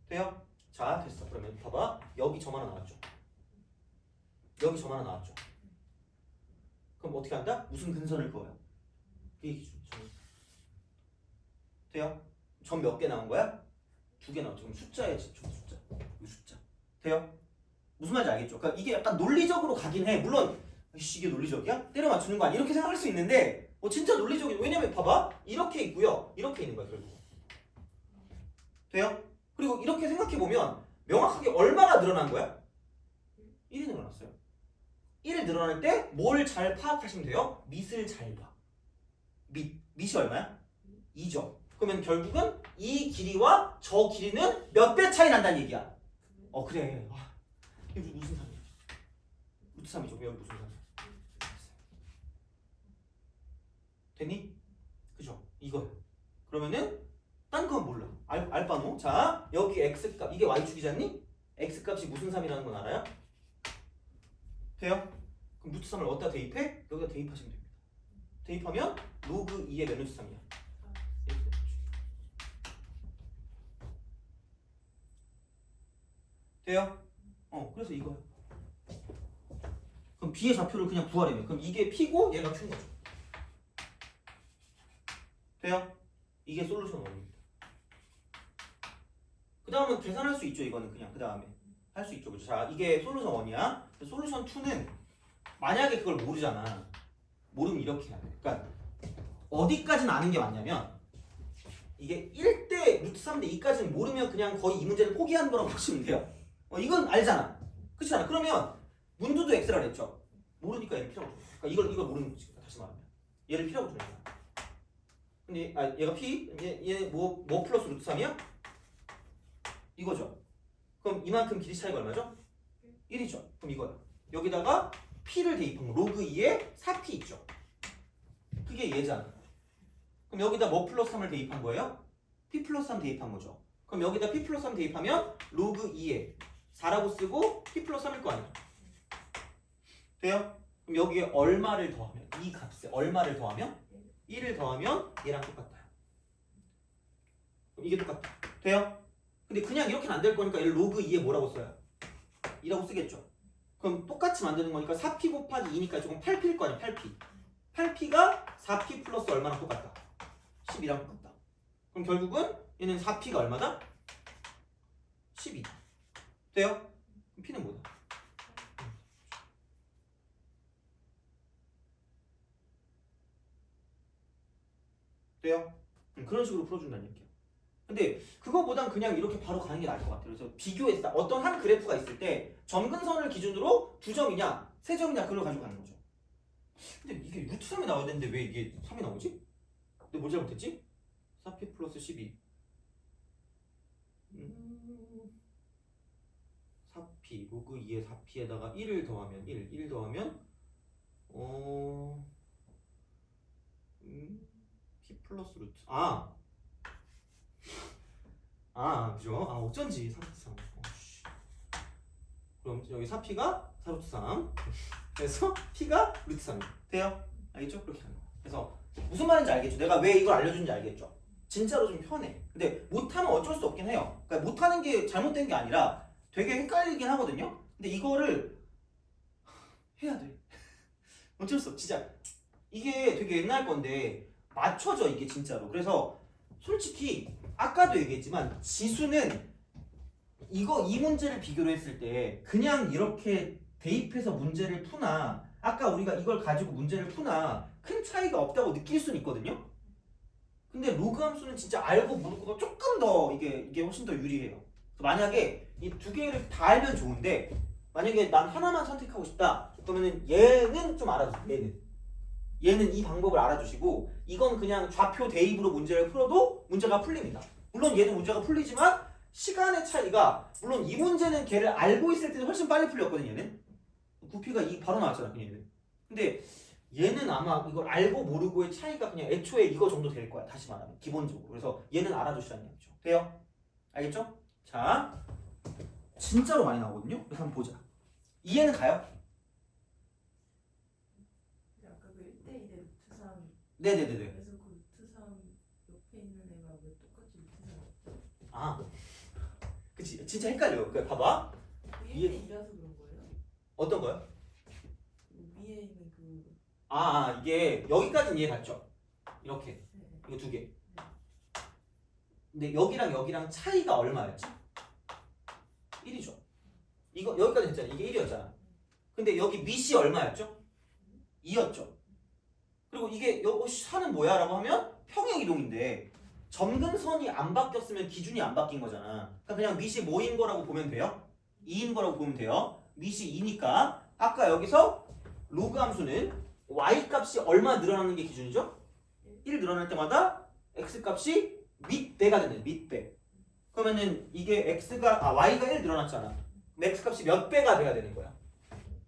돼요? 자, 됐어. 그러면 봐봐. 여기 점 하나 나왔죠? 여기 점 하나 나왔죠? 그럼 어떻게 한다? 무슨 근선을 그어요? 그게 기준. 돼요? 점 몇 개 나온 거야? 2개 나왔죠. 그럼 숫자에 집중. 숫자. 이 숫자. 돼요? 무슨 말인지 알겠죠? 그러니까 이게 약간 논리적으로 가긴 해. 물론 이게 논리적이야? 때려 맞추는 거 아니야? 이렇게 생각할 수 있는데 진짜 논리적인. 왜냐면 봐봐. 이렇게 있고요. 이렇게 있는 거야 결국. 돼요? 그리고 이렇게 생각해보면 명확하게 얼마가 늘어난 거야? 1이 늘어났어요. 1이 늘어날 때 뭘 잘 파악하시면 돼요? 밑을 잘 봐. 밑이 얼마야? 2죠. 그러면 결국은 이 길이와 저 길이는 몇 배 차이 난다는 얘기야. 그래. 이게 무슨 3이야? 루트 3이죠. 여기 무슨 3이야? 됐니? 그죠? 이거야. 그러면은 딴 건 몰라. 알바노. 자, 여기 x값. 이게 y축이잖니? x값이 무슨 3이라는 건 알아요? 돼요? 그럼 루트 3을 어디다 대입해? 여기다 대입하시면 됩니다. 대입하면 로그 2의 몇 루트 3이야? 돼요? 그래서 이거야. 그럼 b의 좌표를 그냥 구하려면 그럼 이게 p고 얘가 q인 거죠. 돼요? 이게 솔루션 1입니다. 그 다음은 계산할 수 있죠. 이거는 그냥 그 다음에 할 수 있죠. 그렇죠? 자, 이게 솔루션 1이야. 솔루션 2는 만약에 그걸 모르잖아. 모르면 이렇게 해야 돼. 그러니까 어디까지는 아는 게 맞냐면 이게 1대 루트 3대 2까지는 모르면 그냥 거의 이 문제를 포기하는 거라고 보시면 돼요. 이건 알잖아. 그렇지 않아? 그러면 문두도 x라 그랬죠. 모르니까 얘를 P라고 줘. 그러니까 이걸 모르는 거지. 다시 말하면 얘를 P라고 주는 거야. 근데 얘가 P, 얘 뭐 플러스 루트 3이야? 이거죠. 그럼 이만큼 길이 차이가 얼마죠? 1이죠. 그럼 이거야. 여기다가 P를 대입한 거. 로그 2에 4P 있죠. 그게 얘잖아. 그럼 여기다 뭐 플러스 3을 대입한 거예요? P 플러스 3 대입한 거죠. 그럼 여기다 P 플러스 3 대입하면 로그 2에 4라고 쓰고 P 플러스 3일 거 아니야. 돼요? 그럼 여기에 얼마를 더하면 이 값에 얼마를 더하면 1을 더하면 얘랑 똑같다. 그럼 이게 똑같다. 돼요? 근데 그냥 이렇게는 안 될 거니까 얘를 로그 2에 뭐라고 써요? 2라고 쓰겠죠. 그럼 똑같이 만드는 거니까 4P 곱하기 2니까 조금 8P일 거 아니야. 8P. 8P가 4P 플러스 얼마나 똑같다? 12랑 똑같다. 그럼 결국은 얘는 4P가 얼마다? 12. 돼요? 그럼 P는 뭐다? 돼요? 그런 식으로 풀어준다는 얘기야. 근데 그거보단 그냥 이렇게 바로 가는 게 나을 것 같아요. 그래서 비교했다. 어떤 한 그래프가 있을 때 점근선을 기준으로 2점이냐 3점이냐 그걸 가지고 가는 거죠. 근데 이게 루트 3이 나와야 되는데 왜 이게 3이 나오지? 근데 뭘 잘못했지? 4P 플러스 12 4P 로그 2에 4P에다가 1을 더하면 1 더하면 P 플러스 루트 그죠? 어쩐지 4루트 3 그럼 여기 4P가 4루트 3 그래서 P가 루트 3 돼요? 알겠죠? 그렇게 하는 거야. 그래서 무슨 말인지 알겠죠? 내가 왜 이걸 알려주는지 알겠죠? 진짜로 좀 편해. 근데 못하면 어쩔 수 없긴 해요. 그러니까 못하는 게 잘못된 게 아니라 되게 헷갈리긴 하거든요? 근데 이거를 해야 돼. 어쩔 수 없어. 진짜 이게 되게 옛날 건데 맞춰져 이게 진짜로. 그래서 솔직히 아까도 얘기했지만 지수는 이 문제를 비교를 했을 때 그냥 이렇게 대입해서 문제를 푸나 아까 우리가 이걸 가지고 문제를 푸나 큰 차이가 없다고 느낄 수는 있거든요. 근데 로그 함수는 진짜 알고 모르고가 조금 더 이게 훨씬 더 유리해요. 만약에 이 두 개를 다 알면 좋은데 만약에 난 하나만 선택하고 싶다 그러면은 얘는 좀 알아주세요. 얘는 이 방법을 알아주시고 이건 그냥 좌표 대입으로 문제를 풀어도 문제가 풀립니다. 물론 얘도 문제가 풀리지만 시간의 차이가 물론 이 문제는 걔를 알고 있을 때는 훨씬 빨리 풀렸거든요. 얘는 부피가 이 바로 나왔잖아 그냥. 근데 얘는 아마 이걸 알고 모르고의 차이가 그냥 애초에 이거 정도 될 거야. 다시 말하면 기본적으로. 그래서 얘는 알아두시라는 얘기죠. 돼요? 알겠죠? 자, 진짜로 많이 나오거든요. 그래서 한번 보자. 이해는 가요? 근데 아까 그 1대2 대 루트 3 네네네네. 그래서 그 루트 3 옆에 있는 애가 왜 똑같이 루트 3 아, 그치. 진짜 헷갈려요. 그 봐봐. 1대2라서 그런 거예요? 어떤 거요? 그 위에 있는 그 이게 여기까지는 이해 갔죠? 이렇게. 네. 이거 두 개. 근데 여기랑 여기랑 차이가 얼마였지? 1이죠. 이거 여기까지 됐잖아. 이게 1이었잖아. 근데 여기 밑이 얼마였죠? 2였죠. 그리고 이게 요거 사는 뭐야? 라고 하면 평행이동인데 점근선이 안 바뀌었으면 기준이 안 바뀐 거잖아. 그러니까 그냥 밑이 뭐인 거라고 보면 돼요? 2인 거라고 보면 돼요. 밑이 2니까 아까 여기서 로그 함수는 y 값이 얼마 늘어나는 게 기준이죠? 1 늘어날 때마다 x 값이 밑배가 되는 밑배. 그러면은 이게 y가 1 늘어났잖아. 그럼 x 값이 몇 배가 돼야 되는 거야?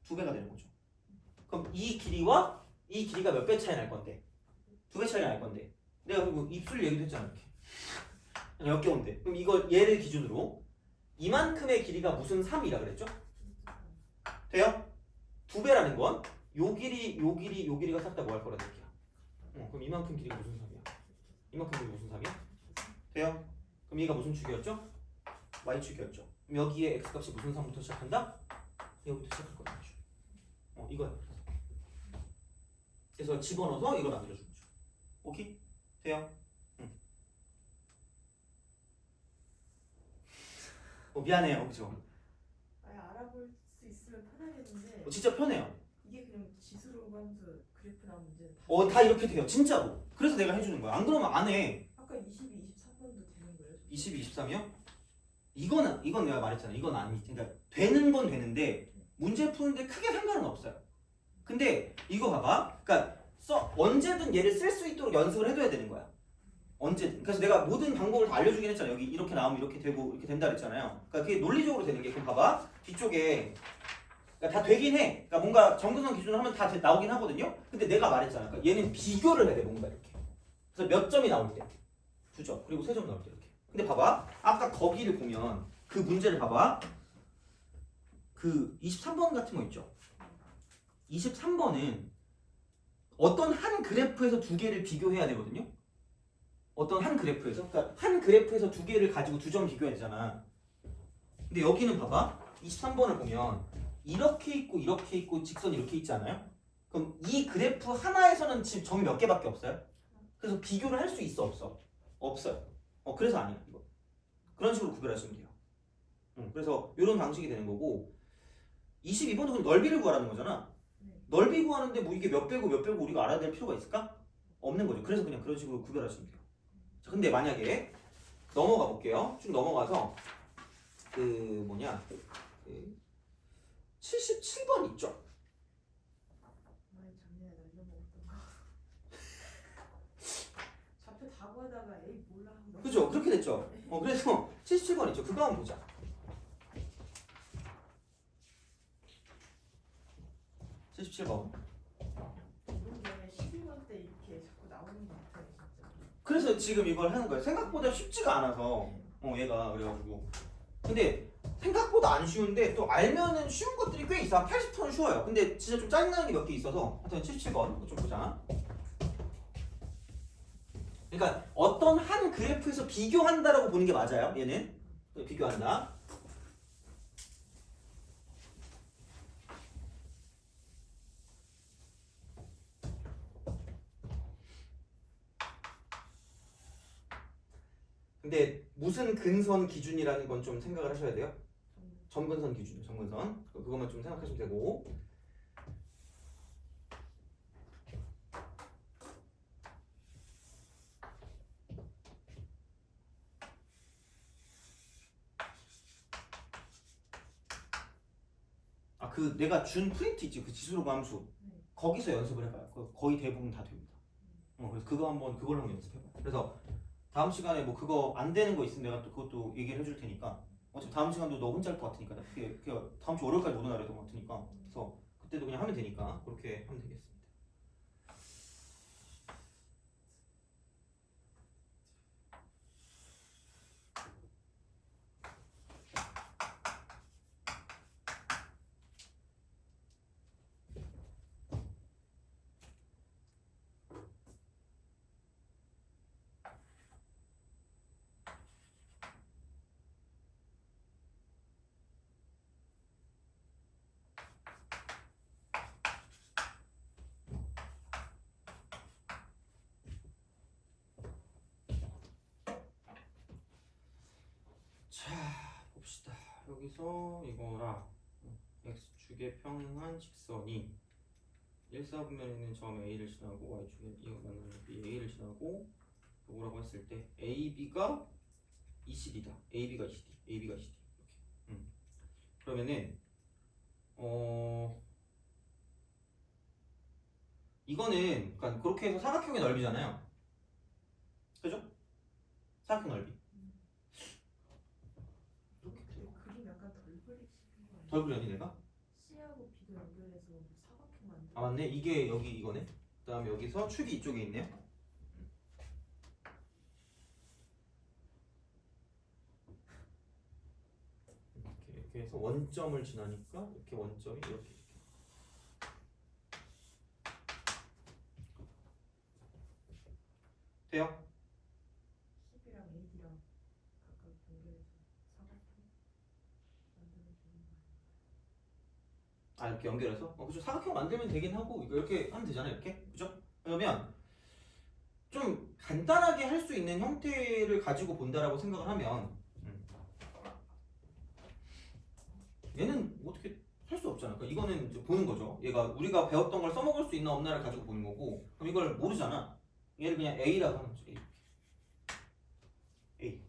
2배가 되는 거죠. 그럼 이 길이와 이 길이가 몇 배 차이 날 건데? 2배 차이 날 건데. 내가 그리고 입술 얘기도 했잖아 이렇게. 그냥 역겨운데. 그럼 이거 얘를 기준으로 이만큼의 길이가 무슨 3이라 그랬죠? 돼요? 2배라는 건 요 길이, 요 길이, 요 길이가 싹 다 뭐 할 거라는 얘기야. 그럼 이만큼 길이가 무슨 3이야? 이만큼 길이 무슨 3이야? 돼요? 그럼 얘가 무슨 축이었죠? y축이었죠. 그럼 여기에 x값이 무슨 3부터 시작한다? 여기부터 시작할 거야. 이거야. 그래서 집어넣어서 이걸 만들어주는 거죠. 오케이? 돼요? 응. 미안해요. 그죠? 아예 알아볼 수 있으면 편하겠는데 진짜 편해요. 이게 그냥 지수로 하면서 그래프 나온 문제는 다 이렇게 돼요. 진짜로. 그래서 내가 해주는 거야. 안 그러면 안 해. 아까 22, 23번도 되는 거예요? 22, 23이요? 이건 내가 말했잖아. 이건 아니. 그러니까 되는 건 되는데 문제 푸는데 크게 상관은 없어요. 근데 이거 봐봐. 그러니까 언제든 얘를 쓸 수 있도록 연습을 해둬야 되는 거야. 언제든. 그래서 내가 모든 방법을 다 알려주긴 했잖아. 여기 이렇게 나오면 이렇게 되고 이렇게 된다 그랬잖아요. 그러니까 그게 논리적으로 되는 게 그럼 봐봐. 뒤쪽에 그러니까 다 되긴 해. 그러니까 뭔가 정근선 기준으로 하면 다 나오긴 하거든요. 근데 내가 말했잖아. 그러니까 얘는 비교를 해야 돼. 뭔가 이렇게. 그래서 몇 점이 나올 때 2점 그리고 3점 나올 때 이렇게. 근데 봐봐. 아까 거기를 보면 그 문제를 봐봐. 그 23번 같은 거 있죠. 23번은 어떤 한 그래프에서 두 개를 비교해야 되거든요. 어떤 한 그래프에서. 그러니까 한 그래프에서 두 개를 가지고 2점 비교해야 되잖아. 근데 여기는 봐봐. 23번을 보면 이렇게 있고 직선이 이렇게 있지 않아요? 그럼 이 그래프 하나에서는 지금 점이 몇 개밖에 없어요? 그래서 비교를 할 수 있어 없어? 없어요. 그래서 아니야 이거. 그런 식으로 구별하시면 돼요. 그래서 이런 방식이 되는 거고 22번도 그럼 넓이를 구하라는 거잖아. 넓이 구하는데 뭐 이게 몇 배고 우리가 알아야 될 필요가 있을까? 없는 거죠. 그래서 그냥 그런 식으로 구별하시면 돼요. 자, 근데 만약에 넘어가 볼게요. 쭉 넘어가서 그 77번 있죠? 많이 작년에 날려먹었던 거 좌표 다 구하다가 에이 몰라 하고 그죠? 그렇게 됐죠? 그래서 77번 있죠? 그거 한번 보자. 77번. 이런 게 12번 때 이렇게 자꾸 나오는 것 같아요 진짜. 그래서 지금 이걸 하는 거예요. 생각보다 쉽지가 않아서 얘가 그래가지고 근데 생각보다 안 쉬운데 또 알면은 쉬운 것들이 꽤 있어. 80턴은 쉬워요. 근데 진짜 좀 짜증나는 게 몇 개 있어서 하여튼 77번 좀 보자. 그러니까 어떤 한 그래프에서 비교한다라고 보는 게 맞아요. 얘는 비교한다. 근데 무슨 근선 기준이라는 건 좀 생각을 하셔야 돼요. 점근선 기준이요. 점근선. 그것만 좀 생각하시면 되고. 그 내가 준 프린트 있지. 그 지수로그 함수. 거기서 연습을 해봐요. 거의 대부분 다 됩니다. 그래서 그걸로 한번 연습해봐요. 그래서 다음 시간에 뭐 그거 안 되는 거 있으면 내가 또 그것도 얘기를 해줄 테니까 어차피 다음 시간도 너 혼자 할 것 같으니까 그게 다음 주 월요일까지 못 오나 그랬던 것 같으니까 그래서 그때도 그냥 하면 되니까 그렇게 하면 되겠습니다. 자, 봅시다. 여기서 이거랑 x축에 평행한 직선이 1사분면에 있는 점 A를 지나고 y축에 이어 만나는 B A를 지나고 요거라고 했을 때 AB가 ECD다. AB가 ECD, AB가 ECD 이렇게. 그러면은 이거는 그러니까 그렇게 해서 사각형의 넓이잖아요. 그죠? 사각형 넓이. 그림 약간 덜 그리시는 거 아니에요? 덜 그렸니 내가? C하고 B도 연결해서 뭐 사각형 만들어. 아 맞네. 이게 여기 이거네. 그다음에 여기서 축이 이쪽에 있네요. 이렇게 해서 원점을 지나니까 이렇게 원점이 이렇게 돼요? 10이랑 AD랑 각각 연결해서 사각형 만들면 되는 거 아니에요? 아 이렇게 연결해서? 그죠. 사각형 만들면 되긴 하고 이거 이렇게 하면 되잖아요. 이렇게 그죠? 그러면 좀 간단하게 할 수 있는 형태를 가지고 본다라고 생각을 하면 얘는 어떻게 할 수 없잖아. 그러니까 이거는 이제 보는 거죠. 얘가 우리가 배웠던 걸 써먹을 수 있나 없나를 가지고 보는 거고 그럼 이걸 모르잖아. 얘를 그냥 A라고 하는 거지. A.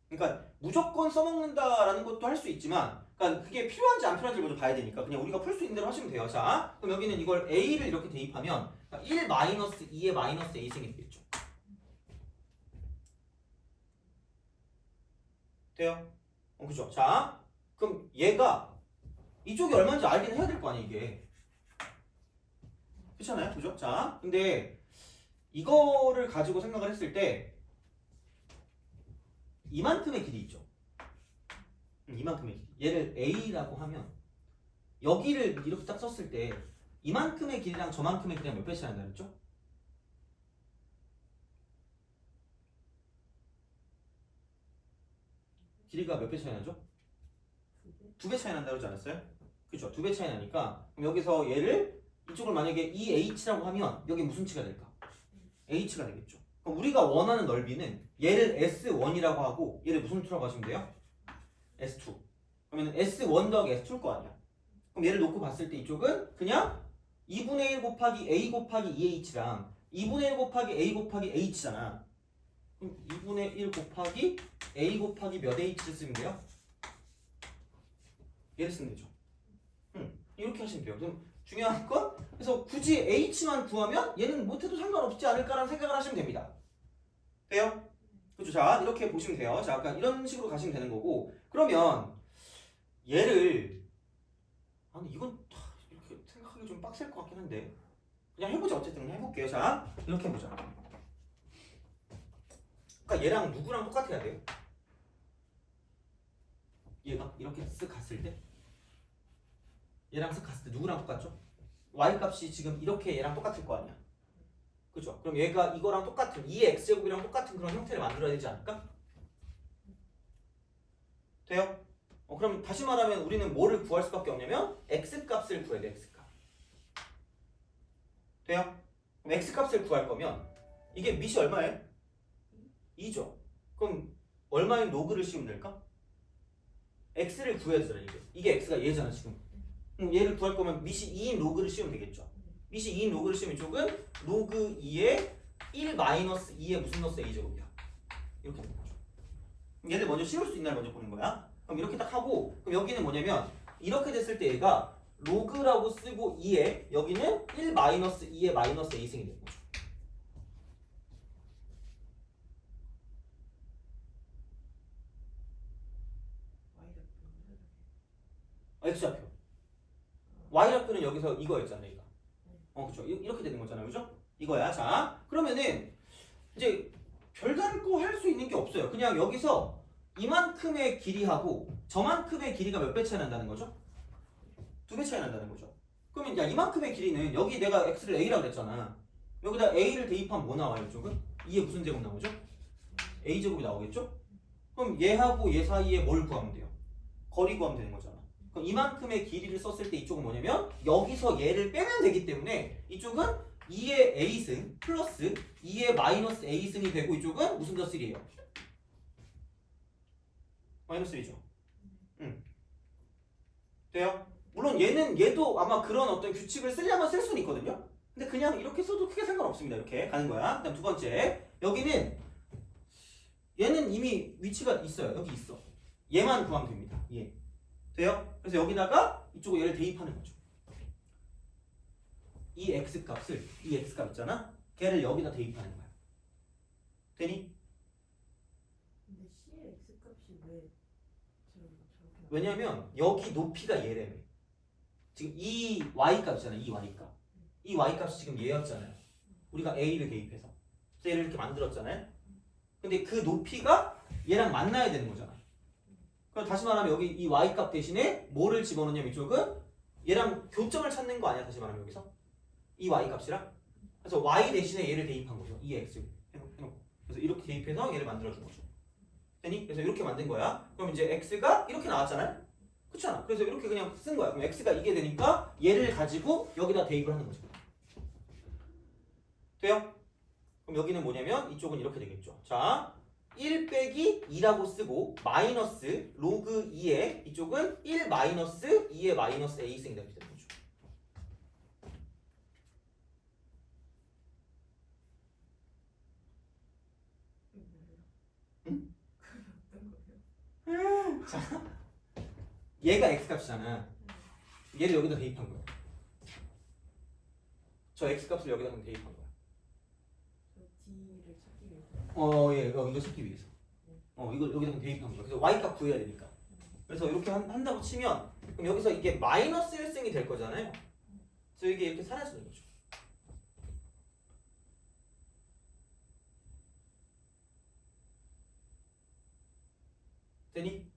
그러니까 무조건 써먹는다라는 것도 할 수 있지만 그러니까 그게 필요한지 안 필요한지 먼저 봐야 되니까 그냥 우리가 풀 수 있는 대로 하시면 돼요. 자, 그럼 여기는 이걸 A를 이렇게 대입하면 1 마이너스 2의 마이너스 A 셈이 되겠죠. 돼요? 그죠? 자, 그럼 얘가 이쪽이 얼마인지 알긴 해야 될 거 아니에요, 이게. 그렇잖아요? 그죠? 자, 근데 이거를 가지고 생각을 했을 때 이만큼의 길이 있죠. 이만큼의 길이. 얘를 A라고 하면 여기를 이렇게 딱 썼을 때 이만큼의 길이랑 저만큼의 길이랑 몇 배 차이 난다 그랬죠? 길이가 몇 배 차이 나죠? 2배 차이 난다고 그러지 않았어요? 그죠? 2배 차이 나니까 그럼 여기서 얘를 이쪽을 만약에 EH라고 하면 여기 무슨 치가 될까? H가 되겠죠. 그럼 우리가 원하는 넓이는 얘를 S1이라고 하고 얘를 무슨 2라고 하시면 돼요? S2. 그러면 S1 더하기 S2일 거 아니야. 그럼 얘를 놓고 봤을 때 이쪽은 그냥 2분의 1 곱하기 A 곱하기 2H랑 2분의 1 곱하기 A 곱하기 H잖아. 그럼 2분의 1 곱하기 A 곱하기 몇 H를 쓰면 돼요? 얘를 쓰면 되죠. 이렇게 하시면 돼요. 그럼 중요한 건 그래서 굳이 H만 구하면 얘는 못해도 상관없지 않을까라는 생각을 하시면 됩니다. 돼요? 그렇죠. 자, 이렇게 보시면 돼요. 자, 약간 이런 식으로 가시면 되는 거고 그러면 얘를 아니 이건 이렇게 생각하기 좀 빡셀 것 같긴 한데 그냥 해보자. 어쨌든 그냥 해볼게요. 자, 이렇게 해보자. 그러니까 얘랑 누구랑 똑같아야 돼요? 얘가 이렇게 쓱 갔을 때 얘랑 쓱 갔을 때 누구랑 똑같죠? y 값이 지금 이렇게 얘랑 똑같을 거 아니야. 그죠? 그럼 얘가 이거랑 똑같은 2의 x제곱이랑 똑같은 그런 형태를 만들어야 되지 않을까? 돼요? 그럼 다시 말하면 우리는 뭐를 구할 수밖에 없냐면 x 값을 구해야 돼. x 값. 돼요? 그럼 x 값을 구할 거면 이게 밑이 얼마예요? 2죠. 그럼 얼마인 로그를 씌우면 될까? x를 구해야 되잖아. 이게 x가 얘잖아 지금. 얘를 구할 거면 밑이 2인 로그를 씌우면 되겠죠. 밑이 2인 로그를 씌우면 이쪽은 로그 2의 1 마이너스 2의 무슨 넣었어 a제곱이야. 이렇게 되는 거죠. 얘를 먼저 씌울 수 있나를 먼저 보는 거야. 그럼 이렇게 딱 하고 그럼 여기는 뭐냐면 이렇게 됐을 때 얘가 로그라고 쓰고 2에 여기는 1 마이너스 2의 마이너스 a승이 되는 거죠. x좌표. y좌표는 여기서 이거였잖아, 이거. 그쵸. 이렇게 되는 거잖아요, 그죠? 이거야. 자, 그러면은 이제 별다른 거 할 수 있는 게 없어요. 그냥 여기서 이만큼의 길이하고 저만큼의 길이가 몇 배 차이 난다는 거죠? 2배 차이 난다는 거죠. 그러면 야, 이만큼의 길이는 여기 내가 x를 a라고 그랬잖아. 여기다 a를 대입하면 뭐 나와요, 이쪽은? 2의 무슨 제곱 나오죠? a제곱이 나오겠죠? 그럼 얘하고 얘 사이에 뭘 구하면 돼요? 거리 구하면 되는 거잖아. 그럼 이만큼의 길이를 썼을 때 이쪽은 뭐냐면 여기서 얘를 빼면 되기 때문에 이쪽은 2의 a승 플러스 2의 마이너스 a승이 되고 이쪽은 무슨 더 3예요? 마이너스 3죠. 돼요? 물론 얘도 아마 그런 어떤 규칙을 쓰려면 쓸 수는 있거든요. 근데 그냥 이렇게 써도 크게 상관없습니다. 이렇게 가는 거야. 그다음 두 번째, 여기는 얘는 이미 위치가 있어요. 여기 있어. 얘만 구하면 됩니다. 얘. 돼요? 그래서 여기다가 이쪽으로 얘를 대입하는 거죠. 이 x값 있잖아? 걔를 여기다 대입하는 거야. 되니? 근데 C의 X값이 왜 저렇게 왜냐면 여기 높이가 얘래며. 지금 이 y값이잖아. 이 y값. 이 y값이 지금 얘였잖아요. 우리가 a를 대입해서. 그래서 얘를 이렇게 만들었잖아요. 근데 그 높이가 얘랑 만나야 되는 거잖아. 그럼 다시 말하면 여기 이 y값 대신에 뭐를 집어넣냐면 이쪽은 얘랑 교점을 찾는 거 아니야? 다시 말하면 여기서 이 y값이랑. 그래서 y 대신에 얘를 대입한 거죠. 이 x 해놓고. 그래서 이렇게 대입해서 얘를 만들어준 거죠. 되니? 그래서 이렇게 만든 거야. 그럼 이제 x가 이렇게 나왔잖아요. 그렇잖아. 그래서 이렇게 그냥 쓴 거야. 그럼 x가 이게 되니까 얘를 가지고 여기다 대입을 하는 거죠. 돼요? 그럼 여기는 뭐냐면 이쪽은 이렇게 되겠죠. 자, 1 빼기 2라고 쓰고 마이너스 로그 2에 이쪽은 1 마이너스 2의 마이너스 a승이 되는 거죠. 응? 자, 얘가 x값이잖아. 얘를 여기다 대입한 거야. 저 x값을 여기다 대입한 거야. D를 찾기 위해서 예, 이거 찾기 위해서. 이걸 여기다 대입한 거야. 그래서 y값 구해야 되니까. 그래서 이렇게 한다고 치면 그럼 여기서 이게 마이너스 1승이 될 거잖아요. 그래서 이게 이렇게 사라지는 거죠. 되니?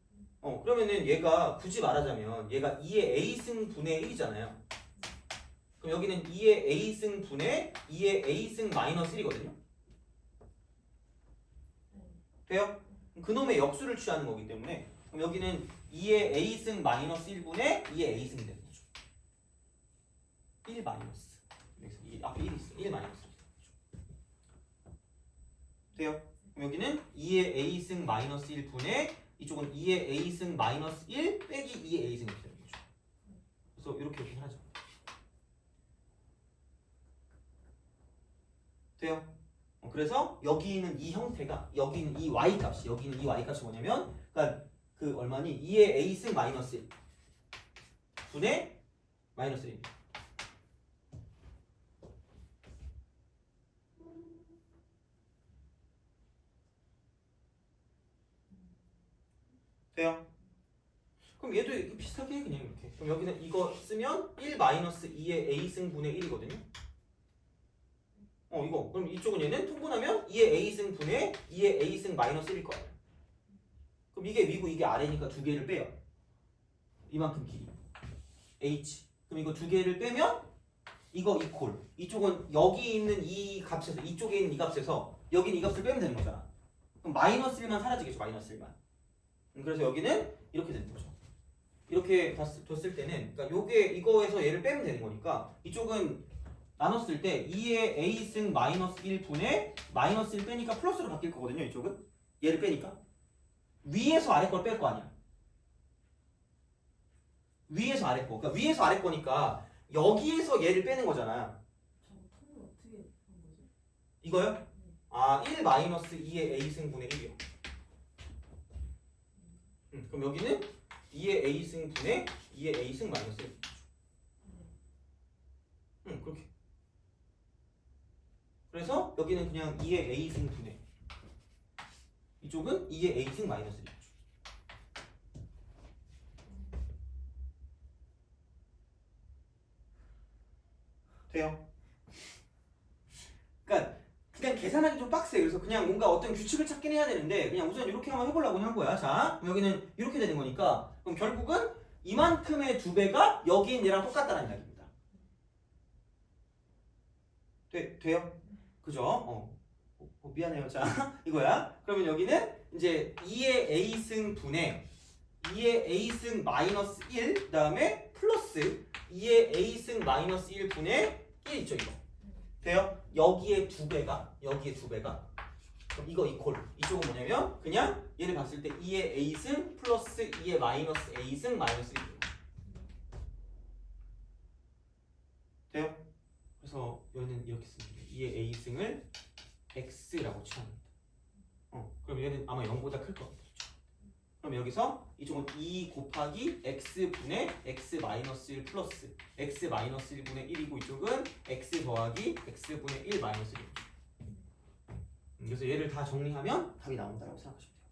그러면은 얘가 굳이 말하자면 얘가 2의 a승 분의 1이잖아요. 그럼 여기는 2의 a승 분의 2의 a승 마이너스 1이거든요. 돼요? 그놈의 역수를 취하는 거기 때문에 그럼 여기는 2의 a승 마이너스 1분의 2의 a승이 되는 거죠. 1 마이너스. 여기서 이 앞에 1이 있어. 1 마이너스. 돼요? 그럼 여기는 2의 a승 마이너스 1분의 이쪽은 2의 a승 마이너스 1 빼기 2의 a승이 되는 거죠. 그래서 이렇게 하죠. 돼요? 그래서 여기 있는 이 형태가 여기 있는 이 y값이 뭐냐면 그러니까 그 얼마니 2의 a승 마이너스 1 분의 마이너스 1입니다. 돼요? 그럼 얘도 이렇게 비슷하게 해 그냥 이렇게. 그럼 여기는 이거 쓰면 1 마이너스 2의 a승 분의 1이거든요. 이거 그럼 이쪽은 얘는 통분하면 2의 a승 분의 2의 a승 마이너스 1일 거예요. 그럼 이게 위고 이게 아래니까 두 개를 빼요. 이만큼 길이 h. 그럼 이거 두 개를 빼면 이거 이퀄. 이쪽은 여기 있는 이 값에서 이쪽에 있는 이 값에서 여기는 이 값을 빼면 되는 거잖아. 그럼 마이너스 1만 사라지겠죠. 마이너스 1만. 그래서 여기는 이렇게 되는 거죠. 이렇게 뒀을 때는 그러니까 요게 이거에서 얘를 빼면 되는 거니까 이쪽은 나눴을 때 2의 a승 마이너스 1분의 마이너스 1 빼니까 플러스로 바뀔 거거든요. 이쪽은 얘를 빼니까 위에서 아래 걸 뺄 거 아니야. 위에서 아래 거. 그러니까 위에서 아래 거니까 여기에서 얘를 빼는 거잖아. 저거 통을 어떻게 한 거지? 이거요? 1 마이너스 2의 a승 분의 1이요. 그럼 여기는 2의 a승 분의 2의 a승 마이너스 1. 그렇게. 그래서 여기는 그냥 2의 a승 분의 이쪽은 2의 a승 마이너스 1이죠. 돼요? 그러니까 그냥 계산하기 좀 빡세. 그래서 그냥 뭔가 어떤 규칙을 찾긴 해야 되는데 그냥 우선 이렇게 한번 해보려고 한 거야. 자, 그럼 여기는 이렇게 되는 거니까 그럼 결국은 이만큼의 2배가 여기인 얘랑 똑같다는 이야기입니다. 돼요? 그죠? 미안해요. 자, 이거야. 그러면 여기는 이제 2의 a승 분의 2의 a승 마이너스 1 그다음에 플러스 2의 a승 마이너스 1 분의 1 있죠 이거. 돼요? 여기에 2배가 그럼 이거 이퀄 이쪽은 뭐냐면 그냥 얘를 봤을 때 2의 a승 플러스 2의 마이너스 a승 마이너스 1 돼요? 그래서 얘는 이렇게 씁니다. 2의 a승을 x라고 취합니다. 그럼 얘는 아마 0보다 클 것 같아요. 그럼 여기서 이쪽은 2 곱하기 x분의 x 마이너스 1 플러스 x 마이너스 1분의 1이고 이쪽은 x 더하기 x분의 1 마이너스 1. 그래서 얘를 다 정리하면 답이 나온다고 생각하시면 돼요.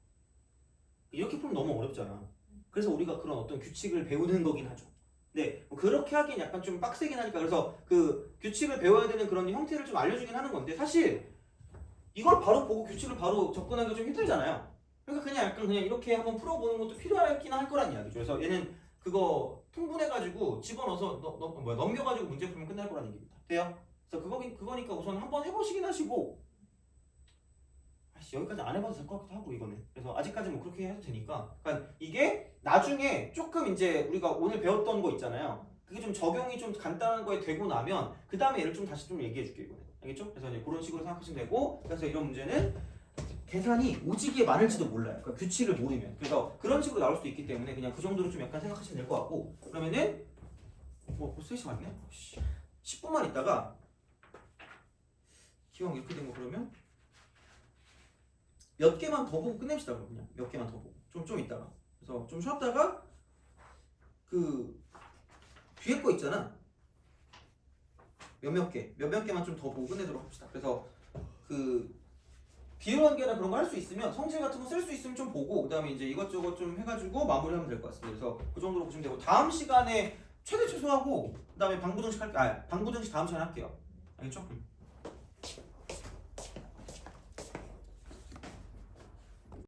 이렇게 풀면 너무 어렵잖아. 그래서 우리가 그런 어떤 규칙을 배우는 거긴 하죠. 네, 그렇게 하긴 약간 좀 빡세긴 하니까 그래서 그 규칙을 배워야 되는 그런 형태를 좀 알려주긴 하는 건데 사실 이걸 바로 보고 규칙을 바로 접근하기가 좀 힘들잖아요. 그러니까 그냥 약간 그냥 이렇게 한번 풀어보는 것도 필요하긴 할 거란 이야기죠. 그래서 얘는 그거 통분해가지고 집어넣어서 넘겨가지고 문제 풀면 끝날 거란 얘기입니다. 돼요? 그래서 그거니까 우선 한번 해보시긴 하시고 여기까지 안 해봐도 될 것 같기도 하고 이거는. 그래서 아직까지 뭐 그렇게 해도 되니까. 그러니까 이게 나중에 조금 이제 우리가 오늘 배웠던 거 있잖아요. 그게 좀 적용이 좀 간단한 거에 되고 나면 그 다음에 얘를 좀 다시 좀 얘기해 줄게요. 이거는. 알겠죠? 그래서 이제 그런 식으로 생각하시면 되고 그래서 이런 문제는 계산이 오지게 많을지도 몰라요. 그러니까 규칙을 모르면. 그래서 그런 식으로 나올 수도 있기 때문에 그냥 그 정도로 좀 약간 생각하시면 될 것 같고 그러면은 뭐 3시 맞네? 10분만 있다가 기왕 이렇게 된 거 그러면 몇 개만 더 보고 끝냅시다. 그럼 그냥 몇 개만 더 보고 좀 있다가 그래서 좀 쉬었다가 그 뒤에 거 있잖아. 몇몇 개만 좀 더 보고 끝내도록 합시다. 그래서 그 비율관계나 그런 거 할 수 있으면 성질 같은 거 쓸 수 있으면 좀 보고 그다음에 이제 이것저것 좀 해가지고 마무리하면 될 것 같습니다. 그래서 그 정도로 보시면 되고 다음 시간에 최대 최소하고 그다음에 방부등식 방부등식 다음 시간에 할게요. 알겠죠?